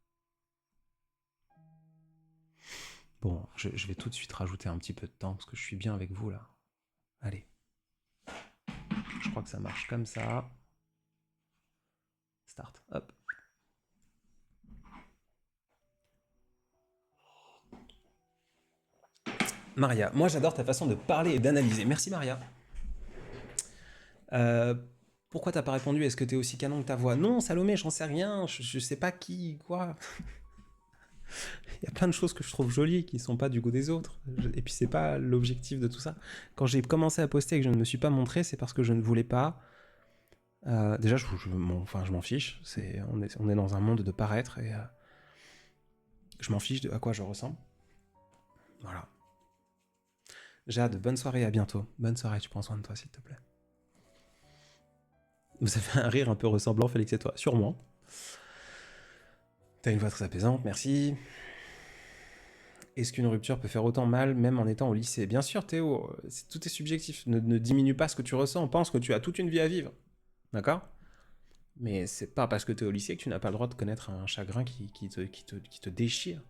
Speaker 1: Bon, je vais tout de suite rajouter un petit peu de temps, parce que je suis bien avec vous, là. Allez. Je crois que ça marche comme ça. Start, hop. Maria, moi j'adore ta façon de parler et d'analyser. Merci Maria. Pourquoi t'as pas répondu? Est-ce que t'es aussi canon que ta voix? Non, Salomé, j'en sais rien. Je sais pas qui, quoi. Il y a plein de choses que je trouve jolies qui sont pas du goût des autres. Et puis c'est pas l'objectif de tout ça. Quand j'ai commencé à poster et que je ne me suis pas montré, c'est parce que je ne voulais pas. Déjà, je m'en fiche. On est dans un monde de paraître et je m'en fiche de à quoi je ressemble. Voilà. Jade, bonne soirée, à bientôt. Bonne soirée, tu prends soin de toi, s'il te plaît. Vous avez un rire un peu ressemblant, Félix et toi. Sûrement. T'as une voix très apaisante, merci. Est-ce qu'une rupture peut faire autant mal, même en étant au lycée? Bien sûr, Théo, tout est subjectif. Ne diminue pas ce que tu ressens. Pense que tu as toute une vie à vivre. D'accord? Mais c'est pas parce que t'es au lycée que tu n'as pas le droit de connaître un chagrin qui te déchire.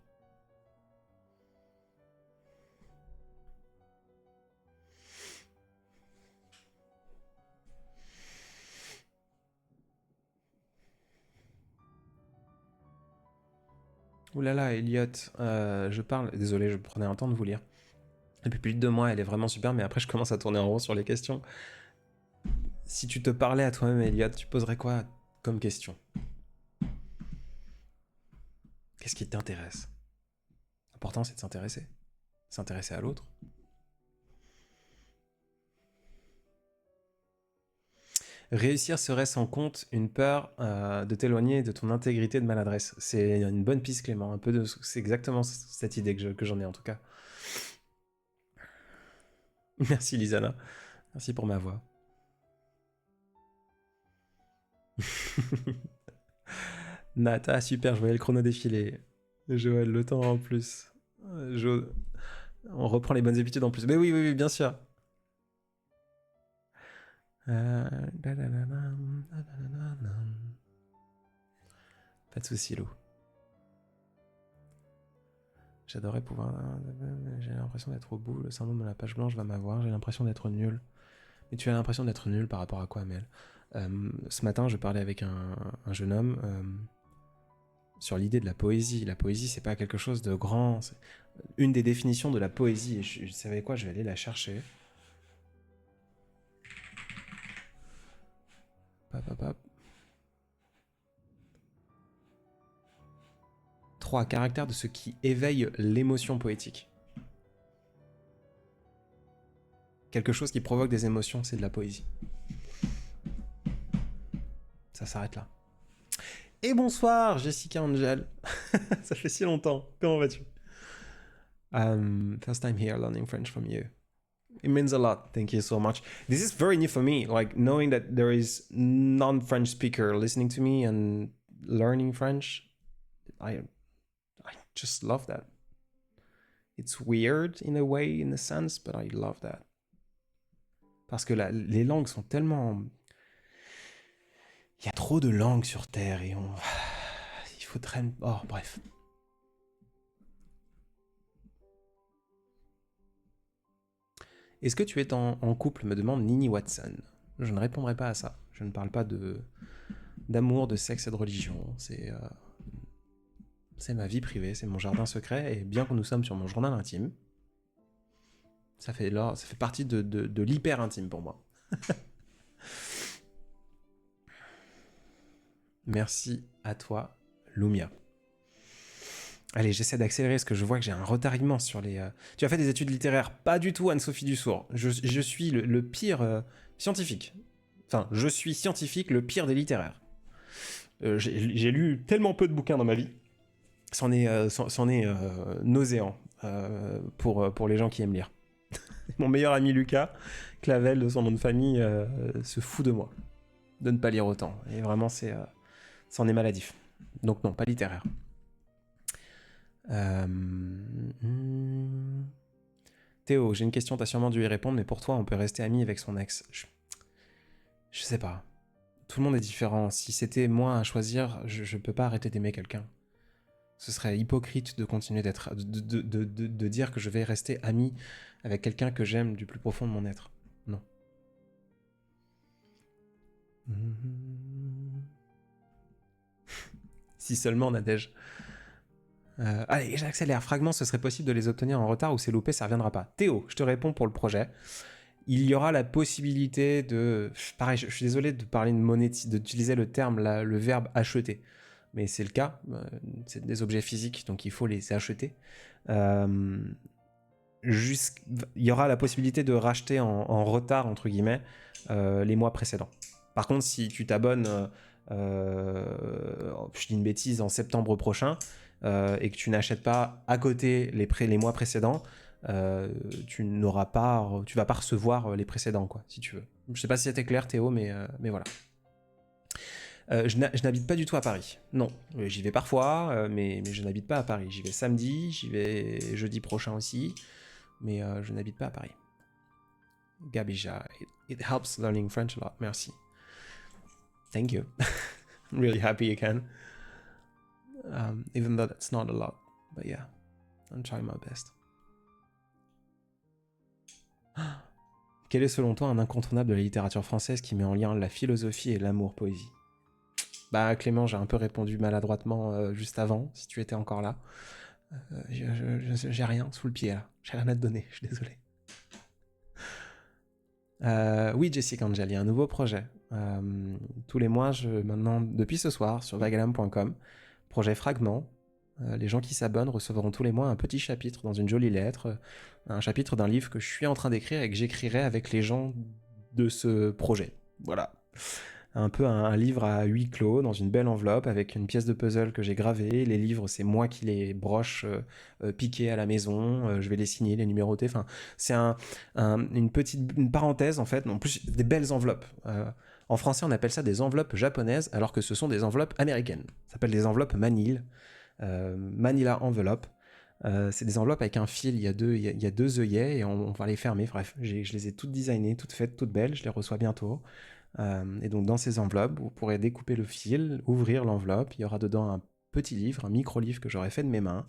Speaker 1: Ouh là là, Elliot, je parle... Désolé, je prenais un temps de vous lire. Depuis plus de 2 mois, elle est vraiment super, mais après je commence à tourner en rond sur les questions. Si tu te parlais à toi-même, Elliot, tu poserais quoi comme question? Qu'est-ce qui t'intéresse? L'important, c'est de s'intéresser. S'intéresser à l'autre. Réussir serait sans compte une peur de t'éloigner de ton intégrité de maladresse. C'est une bonne piste, Clément. C'est exactement cette idée que j'en ai en tout cas. Merci Lisana. Merci pour ma voix. Nata, super, je voyais le chrono défiler. Joël, le temps en plus. On reprend les bonnes habitudes en plus. Mais oui, oui, oui, bien sûr. Pas de soucis, Lou. J'adorais pouvoir... J'ai l'impression d'être au bout. Le syndrome de la page blanche va m'avoir. J'ai l'impression d'être nul. Mais tu as l'impression d'être nul par rapport à quoi, Mel? Ce matin, je parlais avec un jeune homme sur l'idée de la poésie. La poésie, c'est pas quelque chose de grand. Une des définitions de la poésie, et je savais quoi, je vais aller la chercher. Hop, hop, hop. 3 caractères de ce qui éveille l'émotion poétique. Quelque chose qui provoque des émotions, c'est de la poésie. Ça s'arrête là. Et bonsoir, Jessica Angel. Ça fait si longtemps. Comment vas-tu? First time here learning French from you. It means a lot. Thank you so much. This is very new for me, like knowing that there is non-French speaker listening to me and learning French. I just love that. It's weird in a way, in a sense, but I love that. Parce que les langues sont tellement... Il y a trop de langues sur Terre et il faut traîner... Oh, bref. Est-ce que tu es en couple, me demande Nini Watson. Je ne répondrai pas à ça. Je ne parle pas d'amour, de sexe et de religion. C'est ma vie privée, c'est mon jardin secret. Et bien que nous sommes sur mon journal intime, ça fait partie de l'hyper intime pour moi. Merci à toi, Lumia. Allez, j'essaie d'accélérer parce que je vois que j'ai un retard immense sur les... Tu as fait des études littéraires? Pas du tout, Anne-Sophie Dussour. Je suis le pire scientifique. Enfin, je suis scientifique, le pire des littéraires. J'ai lu tellement peu de bouquins dans ma vie. C'en est nauséant pour les gens qui aiment lire. Mon meilleur ami Lucas Clavel, de son nom de famille, se fout de moi de ne pas lire autant. Et vraiment, c'en est maladif. Donc non, pas littéraire. Théo, j'ai une question, t'as sûrement dû y répondre, mais pour toi, on peut rester ami avec son ex. Je sais pas. Tout le monde est différent. Si c'était moi à choisir, je peux pas arrêter d'aimer quelqu'un. Ce serait hypocrite de continuer d'être, de dire que je vais rester ami avec quelqu'un que j'aime du plus profond de mon être. Non. Si seulement, Nadège. Allez, j'accélère. Fragments, ce serait possible de les obtenir en retard ou c'est loupé, ça reviendra pas. Théo, je te réponds pour le projet. Il y aura la possibilité de... Pareil, je suis désolé de parler de d'utiliser le terme, le verbe acheter. Mais c'est le cas. C'est des objets physiques, donc il faut les acheter. Il y aura la possibilité de racheter en retard, entre guillemets, les mois précédents. Par contre, si tu t'abonnes, je dis une bêtise, en septembre prochain, et que tu n'achètes pas à côté les mois précédents, tu vas pas recevoir les précédents, quoi, si tu veux. Je sais pas si c'était clair, Théo, mais voilà. Je n'habite pas du tout à Paris. Non, j'y vais parfois, mais je n'habite pas à Paris. J'y vais samedi, j'y vais jeudi prochain aussi, mais je n'habite pas à Paris. Gabija, it helps learning French a lot. Merci. Thank you. I'm really happy you can. Even though that's not a lot, but yeah, I'm trying my best. Quel est selon toi un incontournable de la littérature française qui met en lien la philosophie et l'amour-poésie? Bah Clément, j'ai un peu répondu maladroitement juste avant, si tu étais encore là. J'ai rien sous le pied là, j'ai rien à te donner, je suis désolé. Oui, Jessica Angel, il y a un nouveau projet. Tous les mois, maintenant, depuis ce soir, sur vagalam.com, projet Fragment. Les gens qui s'abonnent recevront tous les mois un petit chapitre dans une jolie lettre, un chapitre d'un livre que je suis en train d'écrire et que j'écrirai avec les gens de ce projet. Voilà. Un peu un livre à huis clos, dans une belle enveloppe, avec une pièce de puzzle que j'ai gravée. Les livres, c'est moi qui les broche piqués à la maison. Je vais les signer, les numéroter. Enfin, c'est une parenthèse, en fait. En plus, des belles enveloppes. En français, on appelle ça des enveloppes japonaises, alors que ce sont des enveloppes américaines. Ça s'appelle des enveloppes Manil. Manila Envelope. C'est des enveloppes avec un fil, il y a deux œillets et on va les fermer. Bref, je les ai toutes designées, toutes faites, toutes belles. Je les reçois bientôt. Et donc dans ces enveloppes, vous pourrez découper le fil, ouvrir l'enveloppe. Il y aura dedans un petit livre, un micro-livre que j'aurais fait de mes mains,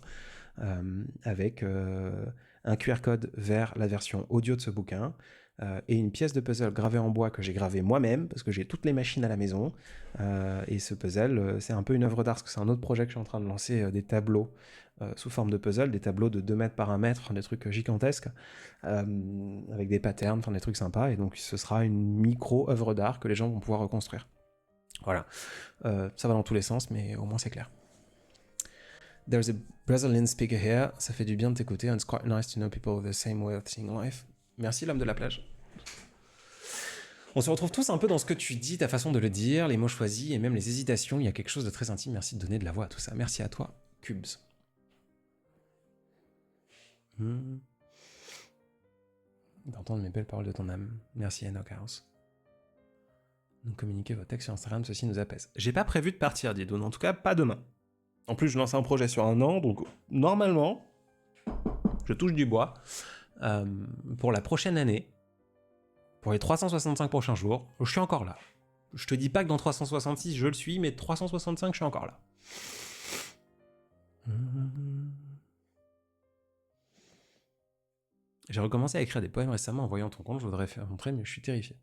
Speaker 1: avec un QR code vers la version audio de ce bouquin, et une pièce de puzzle gravée en bois que j'ai gravée moi-même, parce que j'ai toutes les machines à la maison. Et ce puzzle, c'est un peu une œuvre d'art, parce que c'est un autre projet que je suis en train de lancer, des tableaux sous forme de puzzle, des tableaux de 2 mètres par 1 mètre, des trucs gigantesques, avec des patterns, enfin des trucs sympas, et donc ce sera une micro-œuvre d'art que les gens vont pouvoir reconstruire. Voilà. Ça va dans tous les sens, mais au moins c'est clair. There's a Brazilian speaker here. Ça fait du bien de t'écouter. And it's quite nice to know people with the same way of seeing life. Merci, l'homme de la plage. On se retrouve tous un peu dans ce que tu dis, ta façon de le dire, les mots choisis et même les hésitations. Il y a quelque chose de très intime. Merci de donner de la voix à tout ça. Merci à toi, Cubes. D'entendre mes belles paroles de ton âme. Merci, Enoch House. Nous communiquer vos textes sur Instagram, ceci nous apaise. J'ai pas prévu de partir, Didoun. En tout cas, pas demain. En plus, je lance un projet sur 1 an, donc normalement, je touche du bois. Pour la prochaine année, pour les 365 prochains jours, je suis encore là. Je te dis pas que dans 366 je le suis, mais 365 je suis encore là. J'ai recommencé à écrire des poèmes récemment en voyant ton compte, je voudrais faire montrer, mais je suis terrifié.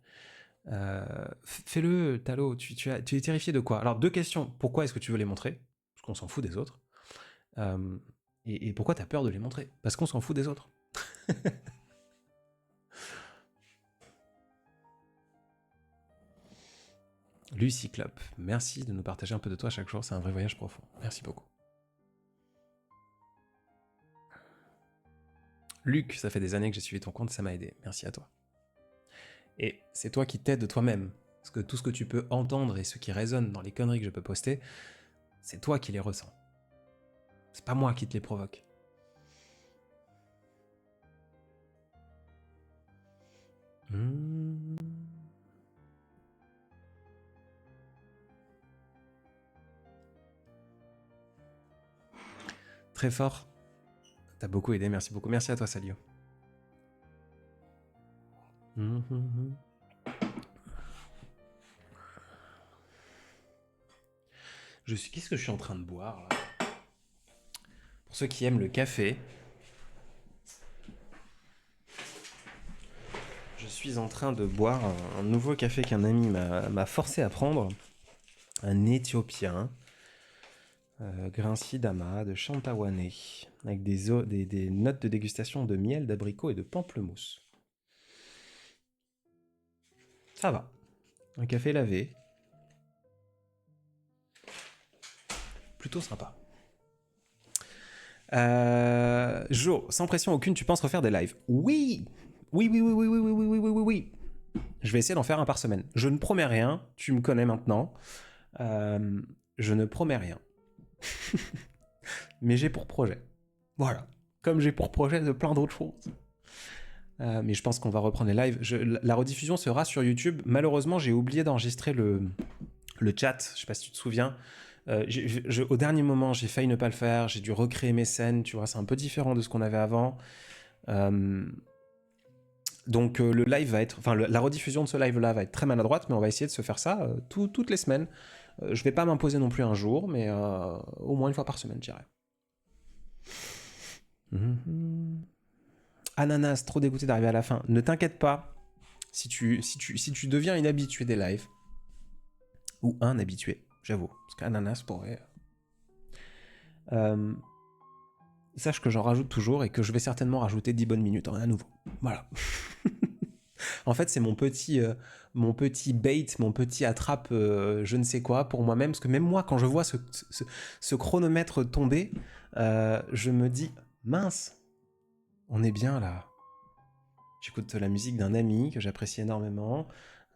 Speaker 1: Fais-le, Talo, tu es terrifié de quoi? Alors, 2 questions. Pourquoi est-ce que tu veux les montrer? Parce qu'on s'en fout des autres. Et pourquoi t'as peur de les montrer? Parce qu'on s'en fout des autres. Lucie Club, merci de nous partager un peu de toi chaque jour, c'est un vrai voyage profond. Merci beaucoup. Luc, ça fait des années que j'ai suivi ton compte, ça m'a aidé. Merci à toi. Et c'est toi qui t'aides de toi-même. Parce que tout ce que tu peux entendre et ce qui résonne dans les conneries que je peux poster, c'est toi qui les ressens. C'est pas moi qui te les provoque. Très fort. T'as beaucoup aidé, merci beaucoup. Merci à toi, Salio. Mhm. Qu'est-ce que je suis en train de boire là? Pour ceux qui aiment le café, je suis en train de boire un nouveau café qu'un ami m'a forcé à prendre. Un éthiopien, Grincy Dama de Chantawane, avec des notes de dégustation de miel, d'abricot et de pamplemousse. Ça va. Un café lavé. Plutôt sympa. Jo, sans pression aucune, tu penses refaire des lives? Oui. Oui, oui, oui, oui, oui, oui, oui, oui, oui, oui, oui. Je vais essayer d'en faire un par semaine. Je ne promets rien, tu me connais maintenant. Je ne promets rien. Mais j'ai pour projet. Voilà. Comme j'ai pour projet de plein d'autres choses. Mais je pense qu'on va reprendre les lives. La rediffusion sera sur YouTube. Malheureusement, j'ai oublié d'enregistrer le chat. Je sais pas si tu te souviens. Au dernier moment, j'ai failli ne pas le faire. J'ai dû recréer mes scènes. Tu vois, c'est un peu différent de ce qu'on avait avant. Donc le live va être, enfin la rediffusion de ce live-là va être très maladroite, mais on va essayer de se faire ça toutes les semaines. Je vais pas m'imposer non plus un jour, mais au moins une fois par semaine, je dirais. Ananas, trop dégoûté d'arriver à la fin. Ne t'inquiète pas, si tu deviens une habituée des lives, ou un habitué, j'avoue, parce qu'Ananas pourrait... sache que j'en rajoute toujours et que je vais certainement rajouter 10 bonnes minutes à nouveau. Voilà. En fait, c'est mon petit bait, mon petit attrape je ne sais quoi pour moi-même, parce que même moi, quand je vois ce chronomètre tomber, je me dis, mince, on est bien là. J'écoute la musique d'un ami que j'apprécie énormément,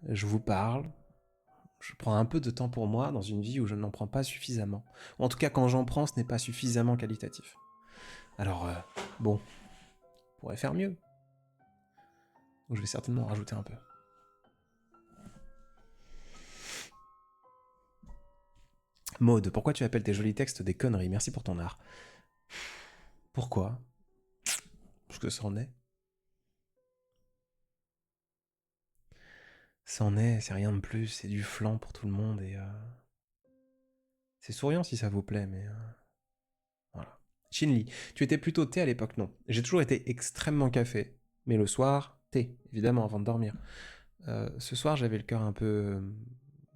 Speaker 1: je vous parle, je prends un peu de temps pour moi dans une vie où je n'en prends pas suffisamment. Ou en tout cas, quand j'en prends, ce n'est pas suffisamment qualitatif. Alors, bon, on pourrait faire mieux. Donc je vais certainement en rajouter un peu. Maud, pourquoi tu appelles tes jolis textes des conneries? Merci pour ton art. Pourquoi? Parce que c'en est. C'en est, c'est rien de plus, c'est du flan pour tout le monde et c'est souriant si ça vous plaît, mais voilà. Shinli, tu étais plutôt thé à l'époque? Non. J'ai toujours été extrêmement café, mais le soir, thé, évidemment, avant de dormir. Ce soir, j'avais le cœur un peu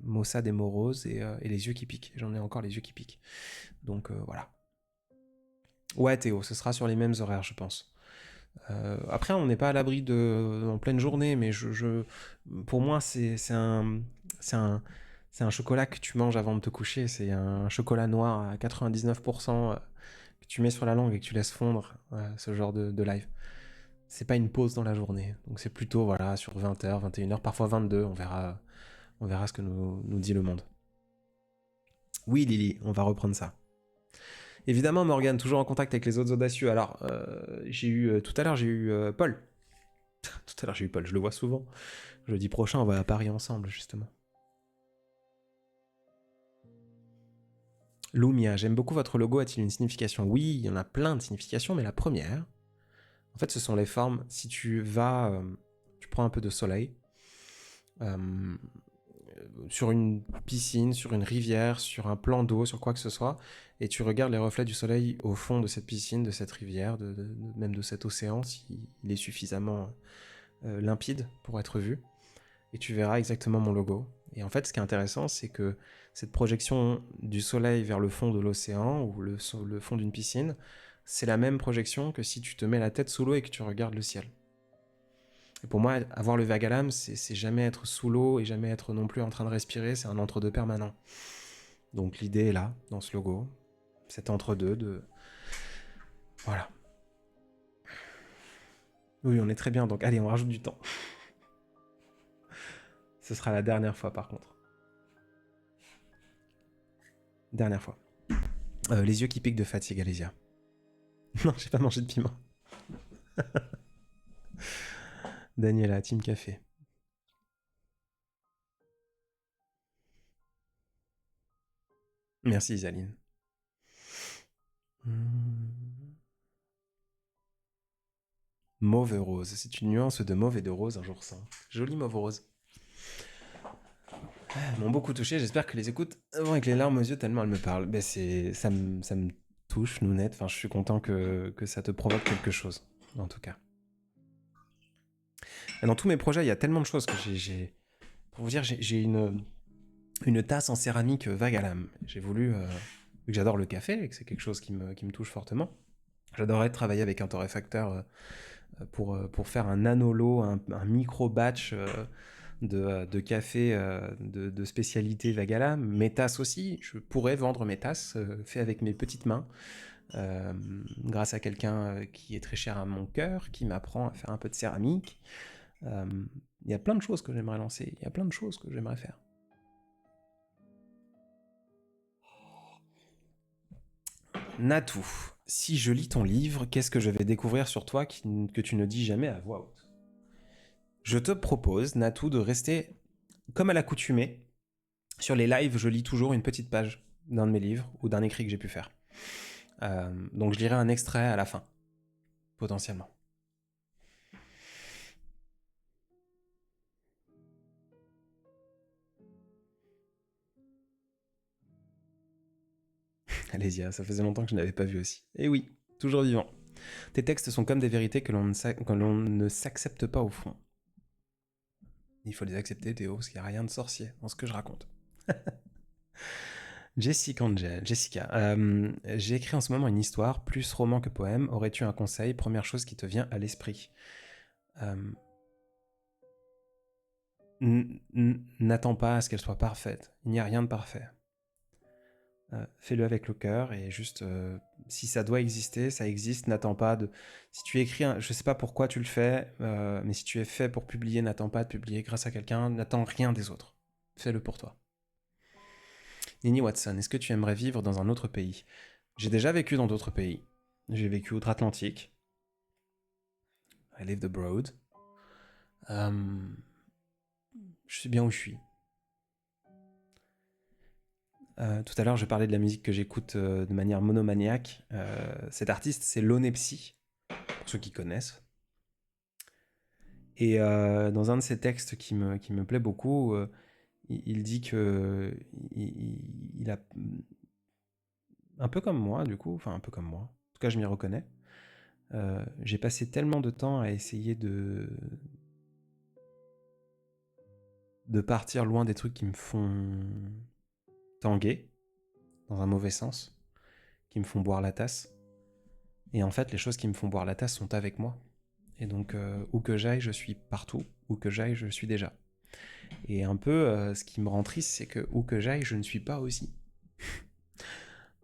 Speaker 1: maussade et morose et les yeux qui piquent. J'en ai encore les yeux qui piquent. Donc voilà. Ouais, Théo, ce sera sur les mêmes horaires, je pense. Après, on n'est pas à l'abri en pleine journée, mais pour moi, c'est un, c'est un chocolat que tu manges avant de te coucher. C'est un chocolat noir à 99% que tu mets sur la langue et que tu laisses fondre, ce genre de live. C'est pas une pause dans la journée. Donc c'est plutôt voilà, sur 20h, 21h, parfois 22. On verra ce que nous dit le monde. Oui, Lily, on va reprendre ça. Évidemment, Morgane, toujours en contact avec les autres audacieux. Alors, tout à l'heure, j'ai eu Paul. Tout à l'heure, j'ai eu Paul, je le vois souvent. Jeudi prochain, on va à Paris ensemble, justement. Lumia, j'aime beaucoup votre logo, a-t-il une signification? Oui, il y en a plein de significations, mais la première, en fait, ce sont les formes. Si tu vas, tu prends un peu de soleil, euh, sur une piscine, sur une rivière, sur un plan d'eau, sur quoi que ce soit, et tu regardes les reflets du soleil au fond de cette piscine, de cette rivière, même de cet océan, s'il est suffisamment limpide pour être vu, et tu verras exactement mon logo. Et en fait, ce qui est intéressant, c'est que cette projection du soleil vers le fond de l'océan ou le fond d'une piscine, c'est la même projection que si tu te mets la tête sous l'eau et que tu regardes le ciel. Et pour moi, avoir le vague à l'âme, c'est jamais être sous l'eau et jamais être non plus en train de respirer, c'est un entre-deux permanent. Donc l'idée est là, dans ce logo, cet entre-deux de... Voilà. Oui, on est très bien, donc allez, on rajoute du temps. Ce sera la dernière fois par contre. Dernière fois. Les yeux qui piquent de fatigue, Alésia. Non, j'ai pas mangé de piment. Daniela, Team Café. Merci Isaline. Mauve rose. C'est une nuance de mauve et de rose, un jour sans. Jolie mauve rose. Elles m'ont beaucoup touché. J'espère que les écoutes avec les larmes aux yeux tellement elles me parlent. Ben ça me touche, Nounette. Enfin, je suis content que ça te provoque quelque chose, en tout cas. Et dans tous mes projets, il y a tellement de choses que pour vous dire, j'ai une tasse en céramique vague à l'âme. J'ai voulu, vu que j'adore le café et que c'est quelque chose qui me touche fortement, j'adorerais travailler avec un torréfacteur pour faire un nanolot, un micro-batch de café de spécialité vague à l'âme. Mes tasses aussi, je pourrais vendre mes tasses faites avec mes petites mains, grâce à quelqu'un qui est très cher à mon cœur, qui m'apprend à faire un peu de céramique. Il y a plein de choses que j'aimerais lancer, il y a plein de choses que j'aimerais faire. Natou, si je lis ton livre, qu'est-ce que je vais découvrir sur toi que tu ne dis jamais à voix haute? Je te propose, Natou, de rester comme à l'accoutumée. Sur les lives, je lis toujours une petite page d'un de mes livres ou d'un écrit que j'ai pu faire. Donc je lirai un extrait à la fin, potentiellement. Alésia, ça faisait longtemps que je n'avais pas vu aussi. Et oui, toujours vivant. Tes textes sont comme des vérités que l'on ne s'accepte pas au fond. Il faut les accepter, Théo, parce qu'il n'y a rien de sorcier dans ce que je raconte. Jessica, j'ai écrit en ce moment une histoire, plus roman que poème. Aurais-tu un conseil? Première chose qui te vient à l'esprit. N'attends pas à ce qu'elle soit parfaite. Il n'y a rien de parfait. Fais-le avec le cœur et juste, si ça doit exister, ça existe. N'attends pas de. Si tu écris, je sais pas pourquoi tu le fais, mais si tu es fait pour publier, n'attends pas de publier grâce à quelqu'un. N'attends rien des autres. Fais-le pour toi. Nini Watson, est-ce que tu aimerais vivre dans un autre pays? J'ai déjà vécu dans d'autres pays. J'ai vécu outre-Atlantique. I lived abroad. Je sais bien où je suis. Tout à l'heure, je parlais de la musique que j'écoute de manière monomaniaque. Cet artiste, c'est Lonepsy, pour ceux qui connaissent. Et dans un de ses textes qui me plaît beaucoup, il dit que il a un peu comme moi, du coup, enfin un peu comme moi. En tout cas, je m'y reconnais. J'ai passé tellement de temps à essayer de partir loin des trucs qui me font tanguer, dans un mauvais sens, qui me font boire la tasse. Et en fait, les choses qui me font boire la tasse sont avec moi. Et donc, où que j'aille, je suis partout. Où que j'aille, je suis déjà. Et un peu, ce qui me rend triste, c'est que où que j'aille, je ne suis pas aussi.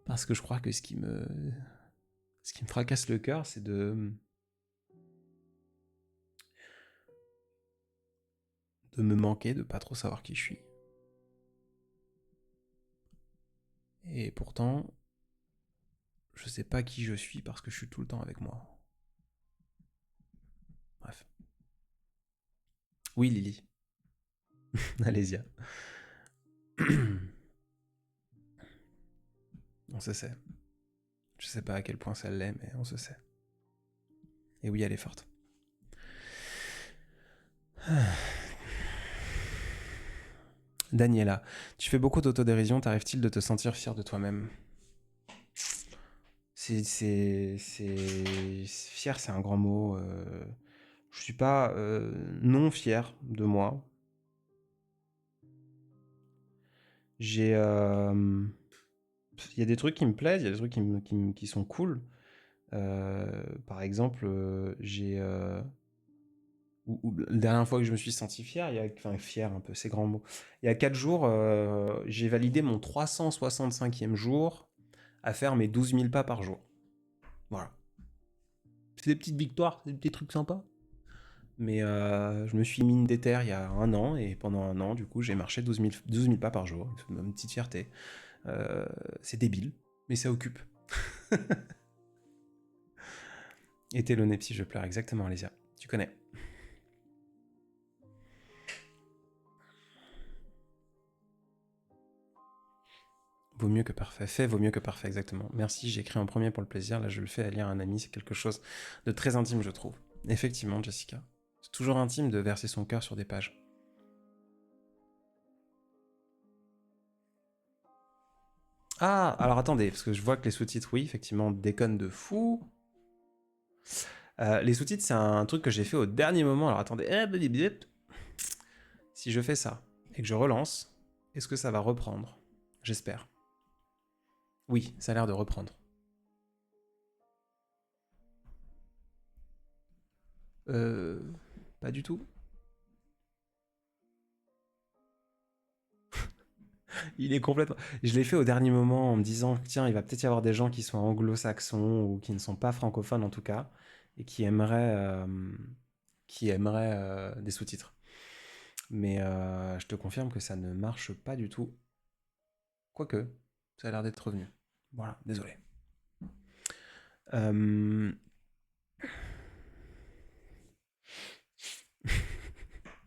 Speaker 1: Parce que je crois que ce qui me fracasse le cœur, c'est de me manquer, de pas trop savoir qui je suis. Et pourtant, je sais pas qui je suis parce que je suis tout le temps avec moi. Bref. Oui, Lily. Alésia. On se sait. Je sais pas à quel point ça l'est, mais on se sait. Et oui, elle est forte. Daniela, tu fais beaucoup d'autodérision, t'arrive-t-il de te sentir fier de toi-même? Fier, c'est un grand mot. Je suis pas non fier de moi. Il y a des trucs qui me plaisent, il y a des trucs qui sont cool. Par exemple, la dernière fois que je me suis senti fier, fier un peu, c'est grand mot. Il y a 4 jours, j'ai validé mon 365e jour à faire mes 12 000 pas par jour. Voilà. C'est des petites victoires, c'est des petits trucs sympas. Mais je me suis mis une déterre il y a un an, et pendant un an, du coup, j'ai marché 12 000 pas par jour. C'est une petite fierté. C'est débile, mais ça occupe. Et t'es le Nepsi, je pleure, exactement, Alésia. Tu connais. Vaut mieux que parfait. Fait vaut mieux que parfait, exactement. Merci, j'ai écrit en premier pour le plaisir. Là, je le fais à lire à un ami. C'est quelque chose de très intime, je trouve. Effectivement, Jessica. C'est toujours intime de verser son cœur sur des pages. Ah, alors attendez, parce que je vois que les sous-titres, oui, effectivement, déconnent de fou. Les sous-titres, c'est un truc que j'ai fait au dernier moment. Alors attendez. Si je fais ça et que je relance, est-ce que ça va reprendre? J'espère. Oui, ça a l'air de reprendre. Pas du tout. Il est complètement. Je l'ai fait au dernier moment en me disant, tiens, il va peut-être y avoir des gens qui sont anglo-saxons ou qui ne sont pas francophones en tout cas et qui aimeraient des sous-titres. Mais je te confirme que ça ne marche pas du tout. Quoique, ça a l'air d'être revenu. Voilà, désolé. Euh,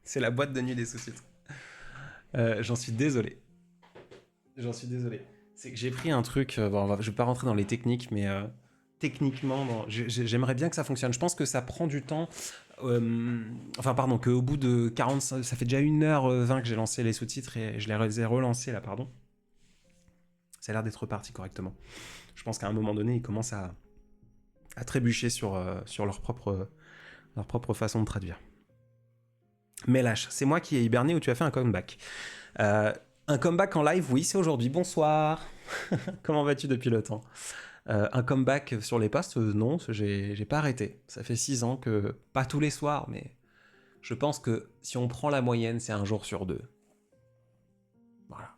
Speaker 1: C'est la boîte de nuit des sous-titres. J'en suis désolé. J'en suis désolé. C'est que j'ai pris un truc. Bon, je vais pas rentrer dans les techniques, mais techniquement, j'aimerais bien que ça fonctionne. Je pense que ça prend du temps. Enfin, pardon, qu'au bout de 45. Ça fait déjà 1h20 que j'ai lancé les sous-titres et je les ai relancés là, pardon. Ça a l'air d'être reparti correctement. Je pense qu'à un moment donné, ils commencent à trébucher sur leur propre façon de traduire. Mais lâche, c'est moi qui ai hiberné ou tu as fait un comeback. Un comeback en live, oui, c'est aujourd'hui. Bonsoir. Comment vas-tu depuis le temps? Un comeback sur les posts, non, j'ai pas arrêté. Ça fait 6 ans que, pas tous les soirs, mais je pense que si on prend la moyenne, c'est un jour sur 2. Voilà.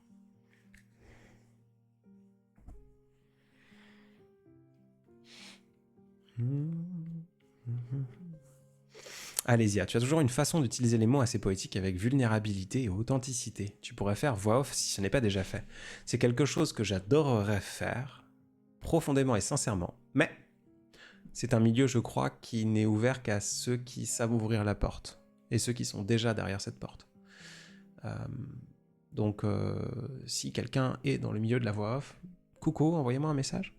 Speaker 1: Alésia, tu as toujours une façon d'utiliser les mots assez poétiques avec vulnérabilité et authenticité. Tu pourrais faire voix off si ce n'est pas déjà fait. C'est quelque chose que j'adorerais faire, profondément et sincèrement. Mais c'est un milieu, je crois, qui n'est ouvert qu'à ceux qui savent ouvrir la porte. Et ceux qui sont déjà derrière cette porte. Donc, si quelqu'un est dans le milieu de la voix off, coucou, envoyez-moi un message.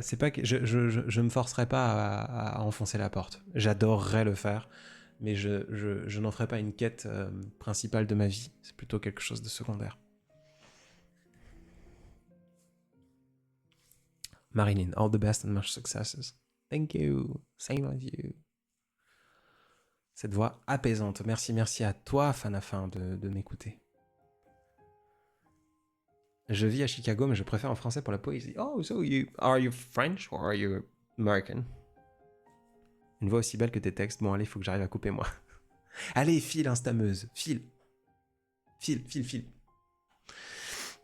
Speaker 1: C'est pas que je me forcerai pas à enfoncer la porte. J'adorerais le faire, mais je n'en ferai pas une quête principale de ma vie. C'est plutôt quelque chose de secondaire. Marilyn, all the best and much successes. Thank you. Same as you. Cette voix apaisante. Merci à toi, Fanafin, de m'écouter. Je vis à Chicago, mais je préfère en français pour la poésie. Oh, so are you French or are you American? Une voix aussi belle que tes textes. Bon, allez, il faut que j'arrive à couper, moi. Allez, file, Instameuse. File.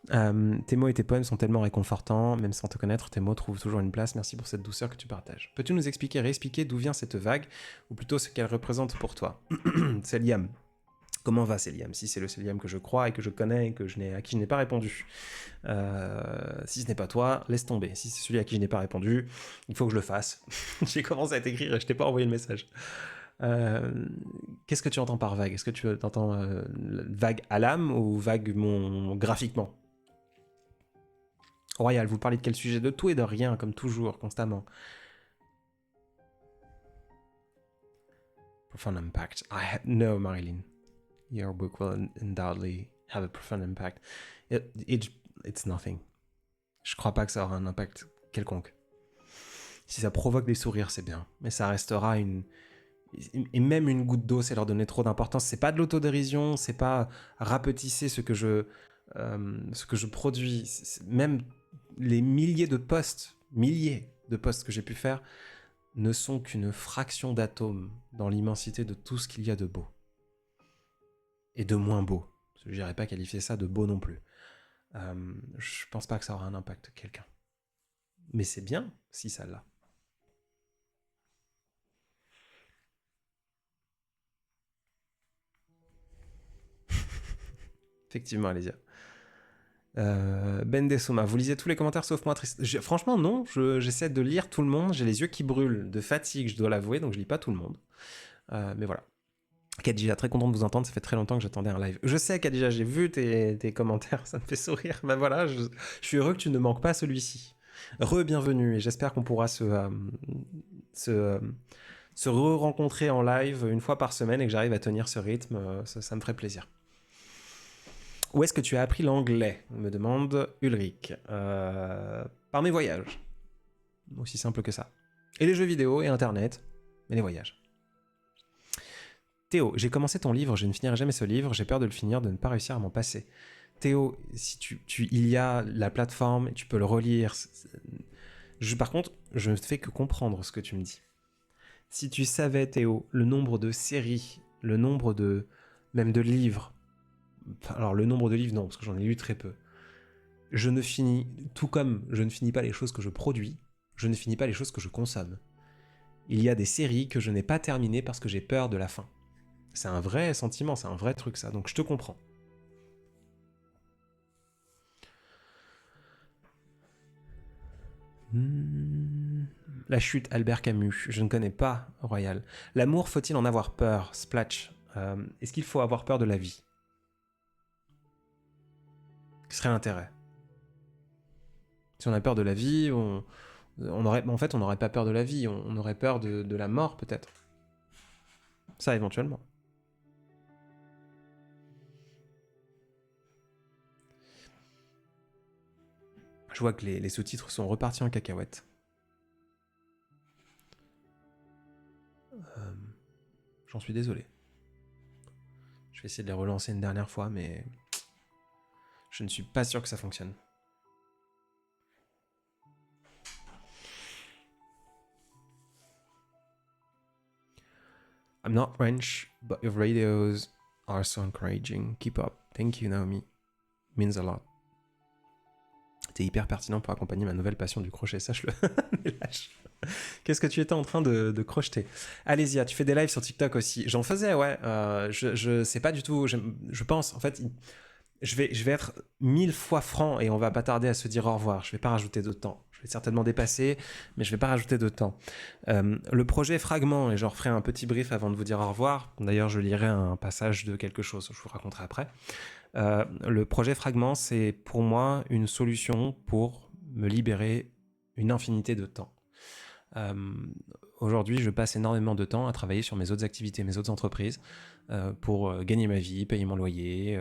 Speaker 1: Tes mots et tes poèmes sont tellement réconfortants, même sans te connaître, tes mots trouvent toujours une place. Merci pour cette douceur que tu partages. Peux-tu nous réexpliquer d'où vient cette vague, ou plutôt ce qu'elle représente pour toi? C'est Liam. Comment va Céliam? Si c'est le Céliam que je crois et que je connais et à qui je n'ai pas répondu. Si ce n'est pas toi, laisse tomber. Si c'est celui à qui je n'ai pas répondu, il faut que je le fasse. J'ai commencé à t'écrire et je t'ai pas envoyé le message. Qu'est-ce que tu entends par vague? Est-ce que tu entends vague à l'âme ou vague graphiquement? Royal, vous parlez de quel sujet? De tout et de rien, comme toujours, constamment. Profound impact. No, Marilyn. Your book will undoubtedly have a profound impact. It's nothing. Je crois pas que ça aura un impact quelconque. Si ça provoque des sourires, c'est bien. Mais ça restera et même une goutte d'eau, c'est leur donner trop d'importance. C'est pas de l'autodérision, c'est pas rapetisser ce que je produis. Même les milliers de posts que j'ai pu faire ne sont qu'une fraction d'atomes dans l'immensité de tout ce qu'il y a de beau. Et de moins beau. Je n'irais pas qualifier ça de beau non plus. Je pense pas que ça aura un impact quelqu'un. Mais c'est bien si ça l'a. Effectivement, Alésia. Ben Desoma, vous lisez tous les commentaires sauf moi, triste. Franchement, non, j'essaie de lire tout le monde. J'ai les yeux qui brûlent de fatigue, je dois l'avouer, donc je lis pas tout le monde. Mais voilà. Kadija, très content de vous entendre, ça fait très longtemps que j'attendais un live. Je sais, Kadija, j'ai vu tes commentaires, ça me fait sourire. Ben voilà, je suis heureux que tu ne manques pas celui-ci. Re-bienvenue, et j'espère qu'on pourra se re-rencontrer en live une fois par semaine et que j'arrive à tenir ce rythme, ça me ferait plaisir. Où est-ce que tu as appris l'anglais me demande Ulrich. Par mes voyages. Aussi simple que ça. Et les jeux vidéo et Internet, mais les voyages. Théo, j'ai commencé ton livre, je ne finirai jamais ce livre, j'ai peur de le finir, de ne pas réussir à m'en passer. Théo, si il y a la plateforme, tu peux le relire. Par contre, je ne fais que comprendre ce que tu me dis. Si tu savais, Théo, le nombre de séries, le nombre même de livres, alors le nombre de livres, non, parce que j'en ai lu très peu. Tout comme je ne finis pas les choses que je produis, je ne finis pas les choses que je consomme. Il y a des séries que je n'ai pas terminées parce que j'ai peur de la fin. C'est un vrai sentiment, c'est un vrai truc ça, donc je te comprends. La chute, Albert Camus, je ne connais pas, Royal. L'amour, faut-il en avoir peur, Splatch? Est-ce qu'il faut avoir peur de la vie? Ce serait l'intérêt. Si on a peur de la vie, en fait, on n'aurait pas peur de la vie, on aurait peur de la mort, peut-être. Ça, éventuellement. Je vois que les sous-titres sont repartis en cacahuète. J'en suis désolé. Je vais essayer de les relancer une dernière fois, mais je ne suis pas sûr que ça fonctionne. I'm not French, but your radios are so encouraging. Keep up. Thank you, Naomi. Means a lot. T'es hyper pertinent pour accompagner ma nouvelle passion du crochet, sache-le. Lâche. Qu'est-ce que tu étais en train de crocheter? Alésia, tu fais des lives sur TikTok aussi. J'en faisais, ouais. Je sais pas du tout. Je pense, en fait, je vais être 1000 fois franc et on va pas tarder à se dire au revoir. Je vais pas rajouter de temps. Je vais certainement dépasser, mais je vais pas rajouter de temps. Le projet Fragment, et je referai un petit brief avant de vous dire au revoir. D'ailleurs, je lirai un passage de quelque chose, je vous raconterai après. Le projet Fragment, c'est pour moi une solution pour me libérer une infinité de temps. Aujourd'hui, je passe énormément de temps à travailler sur mes autres activités, mes autres entreprises, pour gagner ma vie, payer mon loyer,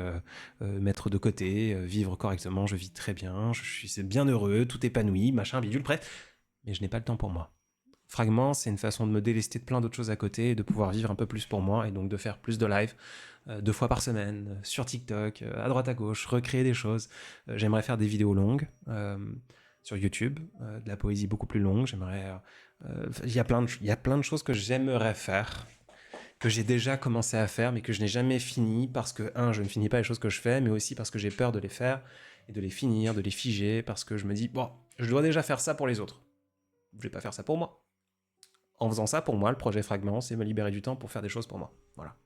Speaker 1: mettre de côté, vivre correctement. Je vis très bien, je suis bien heureux, tout épanoui, machin, bidule, bref. Mais je n'ai pas le temps pour moi. Fragment, c'est une façon de me délester de plein d'autres choses à côté et de pouvoir vivre un peu plus pour moi et donc de faire plus de live 2 fois par semaine sur TikTok, à droite à gauche, recréer des choses. J'aimerais faire des vidéos longues sur YouTube, de la poésie beaucoup plus longue. Il y a plein de choses que j'aimerais faire, que j'ai déjà commencé à faire, mais que je n'ai jamais fini parce que, je ne finis pas les choses que je fais, mais aussi parce que j'ai peur de les faire et de les finir, de les figer, parce que je me dis, bon, je dois déjà faire ça pour les autres. Je vais pas faire ça pour moi. En faisant ça, pour moi, le projet Fragment, c'est me libérer du temps pour faire des choses pour moi. Voilà.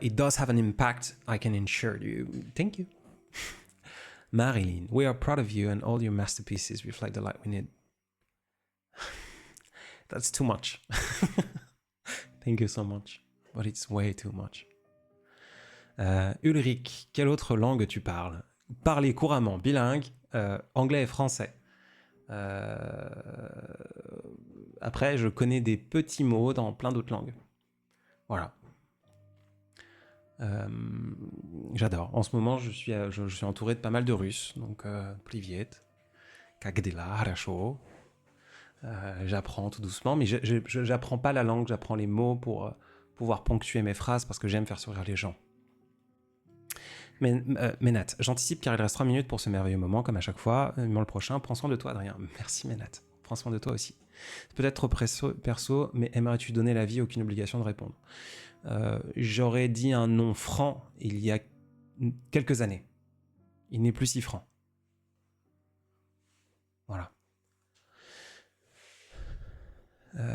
Speaker 1: It does have an impact, I can assure you. Thank you. Marilyn, we are proud of you and all your masterpieces reflect the light we need. That's too much. Thank you so much. But it's way too much. Ulrich, quelle autre langue tu parles? Parler couramment, bilingue, anglais et français. Après, je connais des petits mots dans plein d'autres langues. Voilà. J'adore. En ce moment, je suis entouré de pas mal de Russes. Donc, Privet, Kagdela, Harasho. J'apprends tout doucement, mais j'apprends pas la langue, j'apprends les mots pour pouvoir ponctuer mes phrases parce que j'aime faire sourire les gens. Mais Nat, j'anticipe car il reste 3 minutes pour ce merveilleux moment, comme à chaque fois. Mais le prochain, prends soin de toi, Adrien. Merci, Nat. Prends soin de toi aussi. C'est peut-être trop perso, mais aimerais-tu donner l'avis? Aucune obligation de répondre. J'aurais dit un non franc il y a quelques années. Il n'est plus si franc. Voilà.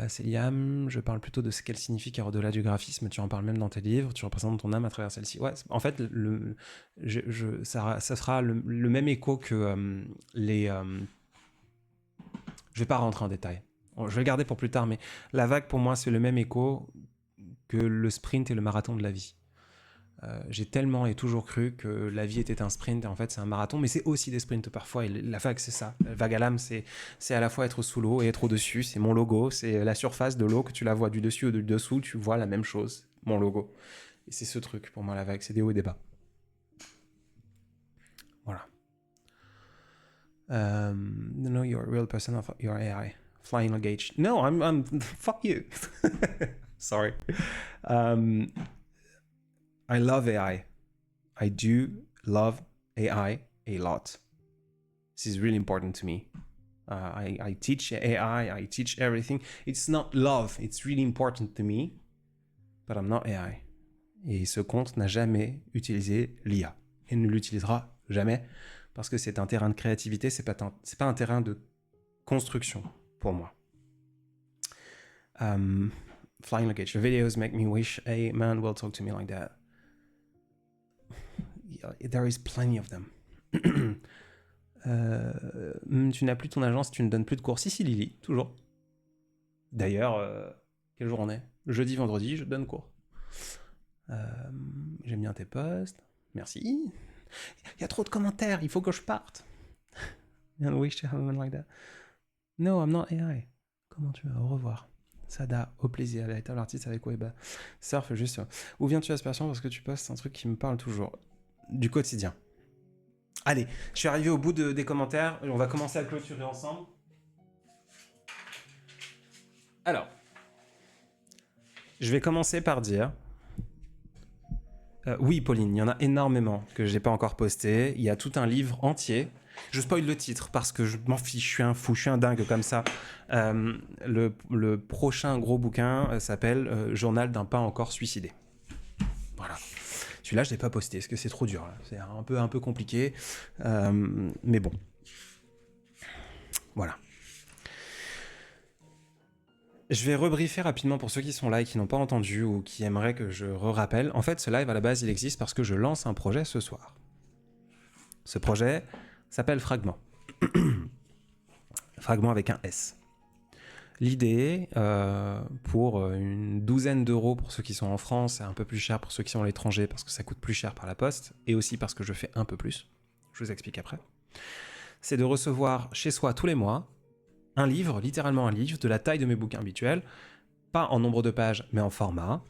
Speaker 1: Céliam, je parle plutôt de ce qu'elle signifie car au-delà du graphisme, tu en parles même dans tes livres, tu représentes ton âme à travers celle-ci. Ouais, en fait, ça sera le même écho que les... je vais pas rentrer en détail. Je vais le garder pour plus tard, mais la vague pour moi c'est le même écho que le sprint et le marathon de la vie. J'ai tellement et toujours cru que la vie était un sprint, et en fait c'est un marathon, mais c'est aussi des sprints parfois, et la vague c'est ça. La vague à l'âme, c'est à la fois être sous l'eau et être au-dessus, c'est mon logo, c'est la surface de l'eau, que tu la vois du dessus ou du dessous, tu vois la même chose, mon logo. Et c'est ce truc pour moi la vague, c'est des hauts et des bas. Voilà. No, you're a real person of your AI. Flying luggage. No, I'm fuck you. Sorry. I love AI. I do love AI a lot. This is really important to me. I teach AI, I teach everything. It's not love, it's really important to me, but I'm not AI. Et ce compte n'a jamais utilisé l'IA. Et ne l'utilisera jamais, parce que c'est un terrain de créativité, c'est pas un terrain de construction pour moi. Flying luggage. The videos make me wish a man will talk to me like that. There is plenty of them. Tu n'as plus ton agence, tu ne donnes plus de cours. Si, Lily, toujours. D'ailleurs, quel jour on est? Jeudi, vendredi, je donne cours. J'aime bien tes posts. Merci. Il y a trop de commentaires, il faut que je parte. I wish to have a man like that. No, I'm not AI. Comment tu vas? Au revoir. Sada, au plaisir, véritable artiste avec Weba. Surf, juste. Où viens-tu aspiration parce que tu postes un truc qui me parle toujours? Du quotidien. Allez, je suis arrivé au bout des commentaires. On va commencer à clôturer ensemble. Alors, je vais commencer par dire... oui, Pauline, il y en a énormément que je n'ai pas encore posté. Il y a tout un livre entier. Je spoil le titre parce que je m'en fiche, je suis un fou, je suis un dingue comme ça. Le prochain gros bouquin s'appelle Journal d'un pas encore suicidé. Voilà. Celui-là, je ne l'ai pas posté parce que c'est trop dur. Là. C'est un peu compliqué. Mais bon. Voilà. Je vais rebriefer rapidement pour ceux qui sont là et qui n'ont pas entendu ou qui aimeraient que je rappelle. En fait, ce live, à la base, il existe parce que je lance un projet ce soir. Ce projet s'appelle Fragment. Fragment avec un S. L'idée, pour une douzaine d'euros pour ceux qui sont en France et un peu plus cher pour ceux qui sont à l'étranger parce que ça coûte plus cher par la poste et aussi parce que je fais un peu plus, je vous explique après, c'est de recevoir chez soi tous les mois un livre, littéralement un livre, de la taille de mes bouquins habituels, pas en nombre de pages mais en format,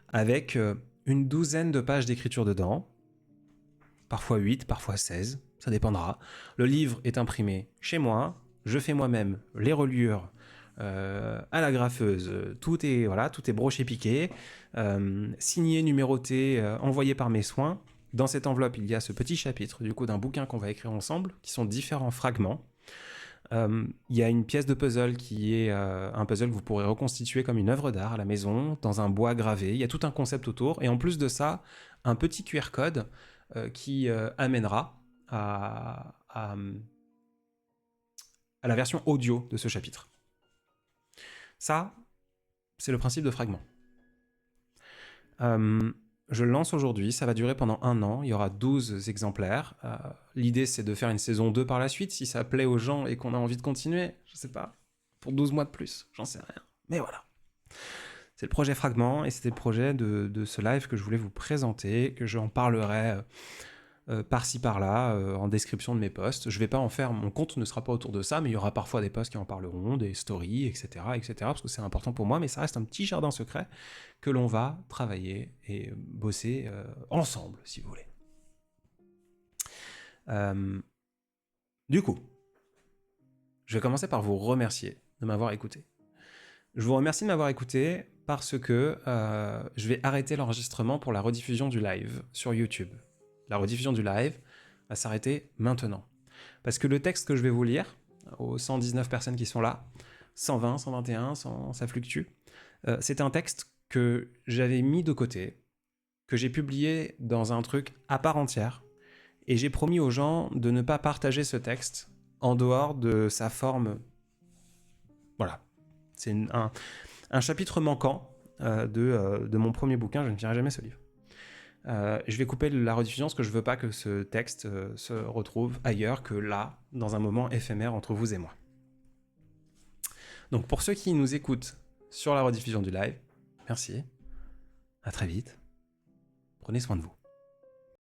Speaker 1: avec une douzaine de pages d'écriture dedans, parfois 8, parfois 16, ça dépendra. Le livre est imprimé chez moi, je fais moi-même les reliures, à la graffeuse, tout est broché piqué, signé, numéroté, envoyé par mes soins. Dans cette enveloppe, il y a ce petit chapitre du coup d'un bouquin qu'on va écrire ensemble, qui sont différents fragments. Il y a une pièce de puzzle qui est un puzzle que vous pourrez reconstituer comme une œuvre d'art à la maison, dans un bois gravé. Il y a tout un concept autour, et en plus de ça, un petit QR code qui amènera à la version audio de ce chapitre. Ça, c'est le principe de Fragment. Je le lance aujourd'hui, ça va durer pendant 1 an, il y aura 12 exemplaires. L'idée, c'est de faire une saison 2 par la suite, si ça plaît aux gens et qu'on a envie de continuer, je sais pas, pour 12 mois de plus, j'en sais rien. Mais voilà. C'est le projet Fragment, et c'était le projet de ce live que je voulais vous présenter, que j'en parlerai par-ci par-là, en description de mes posts. Je vais pas en faire, mon compte ne sera pas autour de ça, mais il y aura parfois des posts qui en parleront, des stories, etc., parce que c'est important pour moi, mais ça reste un petit jardin secret que l'on va travailler et bosser ensemble, si vous voulez. Du coup, je vais commencer par vous remercier de m'avoir écouté. Je vous remercie de m'avoir écouté parce que je vais arrêter l'enregistrement pour la rediffusion du live sur YouTube. La rediffusion du live va s'arrêter maintenant. Parce que le texte que je vais vous lire, aux 119 personnes qui sont là, 120, 121, ça fluctue, c'est un texte que j'avais mis de côté, que j'ai publié dans un truc à part entière, et j'ai promis aux gens de ne pas partager ce texte en dehors de sa forme. Voilà. C'est un chapitre manquant de mon premier bouquin, je ne finirai jamais ce livre. Je vais couper la rediffusion parce que je veux pas que ce texte se retrouve ailleurs que là, dans un moment éphémère entre vous et moi. Donc pour ceux qui nous écoutent sur la rediffusion du live, merci, à très vite, prenez soin de vous.